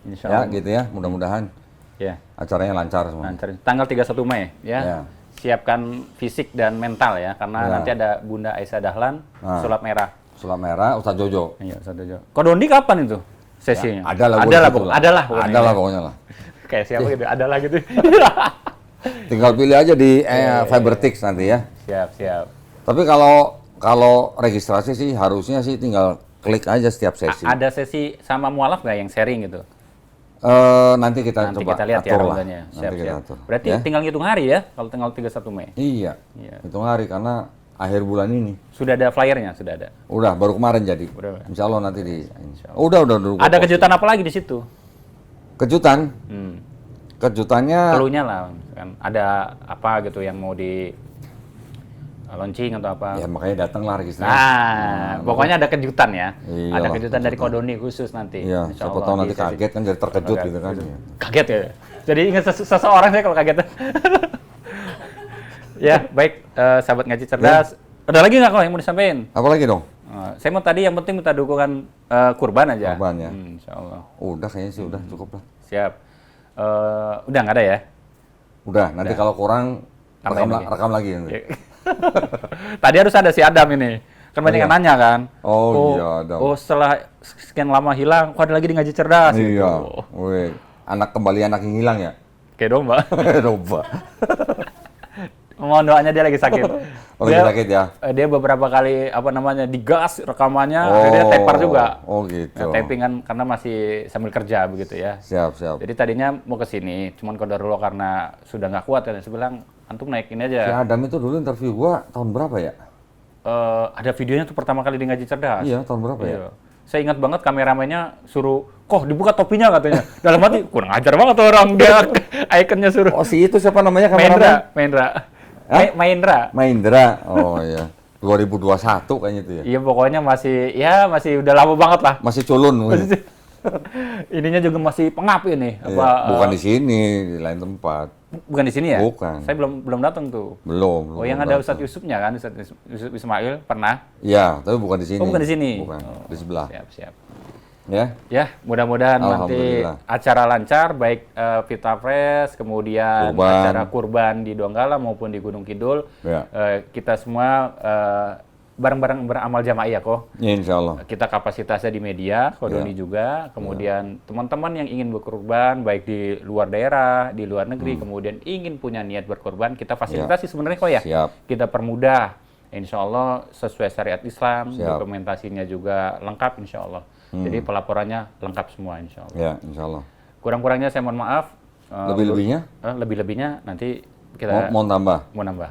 Insya Ya, Allah. gitu ya. Mudah-mudahan Ya. acaranya lancar semua. Lancar. Tanggal 31 Mei ya. Ya. Siapkan fisik dan mental ya, karena Ya. nanti ada Bunda Aisyah Dahlan, sulap merah. Sulap merah, Ustadz Jojo. Iya, Ustadz Jojo. Kodondi kapan itu sesinya? Ada lah Ada lah pokoknya. Ada lah pokoknya lah. Kayak siapa gitu, ada lah gitu. Tinggal pilih aja di Fibertix nanti ya. Siap. Tapi kalau registrasi sih harusnya sih tinggal klik aja setiap sesi. Ada sesi sama mualaf nggak yang sharing gitu? Nanti kita Nanti coba kita lihat ya atur lah. rulenya. Nanti kita atur. Berarti ya. tinggal ngitung hari ya kalau tanggal 31 Mei. Iya. Hitung hari karena akhir bulan ini. Sudah ada flyernya, sudah ada. Udah baru kemarin jadi. Udah. Insya Allah nanti di. Udah. Ada kejutan apa lagi di situ? Kejutan. Kejutannya. Keluhnya lah, kan ada apa gitu yang mau launching atau apa. Ya makanya datanglah registrasi. Nah, pokoknya ada kejutan ya. Iyalah, Ada kejutan dari Kodoni khusus nanti. Iya, Insya siapa Allah tahu di nanti sesi- kaget kan jadi terkejut Kaget. gitu kan. Kaget ya. Jadi ingat seseorang saya kalau kaget. Ya, baik, sahabat ngaji cerdas. Ada lagi nggak kok yang mau disampaikan? Apa lagi dong? Saya mau tadi yang penting minta dukungan kurban aja. Kurban ya. Insya Allah. Udah kayaknya sih udah cukup lah. Siap. Udah nggak ada ya? Udah, nanti kalau kurang Tambahin lagi. rekam lagi nanti. Tadi harus ada si Adam ini. Kan banyak yang nanya kan. Oh, iya, Adam. Oh, setelah sekian lama hilang, kok ada lagi di ngaji cerdas gitu. Iya. Wih, kembali anak yang hilang ya. Kayak domba. Domba. Mohon doanya dia lagi sakit. Oh, lagi sakit ya? Dia beberapa kali digas rekamannya, akhirnya tepar juga. Oh gitu. Ya, taping kan karena masih sambil kerja begitu ya. Siap, siap. Jadi tadinya mau ke sini, cuman qadarullah karena sudah nggak kuat dan saya bilang antum naikin Si aja. Adam itu dulu interview gua tahun berapa ya? Ada videonya tuh pertama kali di ngaji cerdas. Iya, tahun berapa ya? Iya. Saya ingat banget kameramennya suruh, kok dibuka topinya katanya. Dalam hati, kurang ajar banget tuh orang dia ikonnya suruh. Oh, si itu siapa namanya Mahendra, kameramen? Mahendra. Mahendra. Oh iya. 2021 kayaknya itu ya. Iya pokoknya masih udah lama banget lah. Masih culun. Ininya juga masih pengap ini. Iya, bukan di sini, di lain tempat. Bukan di sini ya? Bukan. Saya belum datang tuh. Belum. Oh yang ada Ustadz Yusufnya kan, Ustadz Yusuf Ismail pernah. Iya, tapi bukan di sini. Oh bukan di sini. Bukan, di sebelah. Siap. Ya. Ya, mudah-mudahan nanti Alhamdulillah. acara lancar, baik Vita Fresh, kemudian Kurban. acara kurban di Donggala maupun di Gunung Kidul. Ya. Kita semua bareng-bareng beramal jamaah ya kok. Ya, insya Allah. Kita kapasitasnya di media, Kodoni juga. Kemudian teman-teman yang ingin berkurban, baik di luar daerah, di luar negeri, kemudian ingin punya niat berkurban, kita fasilitasi sebenarnya kok ya. Siap. Kita permudah. Insya Allah sesuai syariat Islam, Siap. dokumentasinya juga lengkap insya Allah. Jadi pelaporannya lengkap semua insya Allah. Ya, insya Allah. Kurang-kurangnya saya mohon maaf. Lebih-lebihnya? Lebih-lebihnya nanti kita Mau nambah? mau nambah.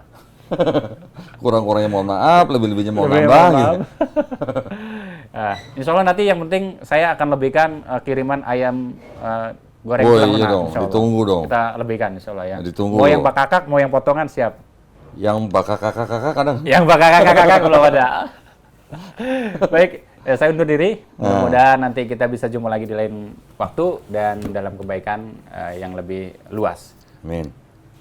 Kurang-kurangnya mohon maaf, lebih-lebihnya mohon Lebih nambah. mohon Gitu. maaf. Nah, insya Allah nanti yang penting saya akan lebihkan kiriman ayam goreng Oh, tulang iya lunak, dong, insya Allah. ditunggu dong. Kita lebihkan insya Allah ya. Ditunggu Mau yang dong. bakakak, mau yang potongan siap. Yang bakal kakak-kakak kadang. Yang bakakak belum ada. Baik, saya undur diri. Mudah-mudahan nanti kita bisa jumpa lagi di lain waktu dan dalam kebaikan yang lebih luas. Amin.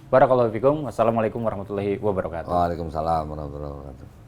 Barakallahu fikum. Wassalamualaikum warahmatullahi wabarakatuh. Waalaikumsalam warahmatullahi wabarakatuh.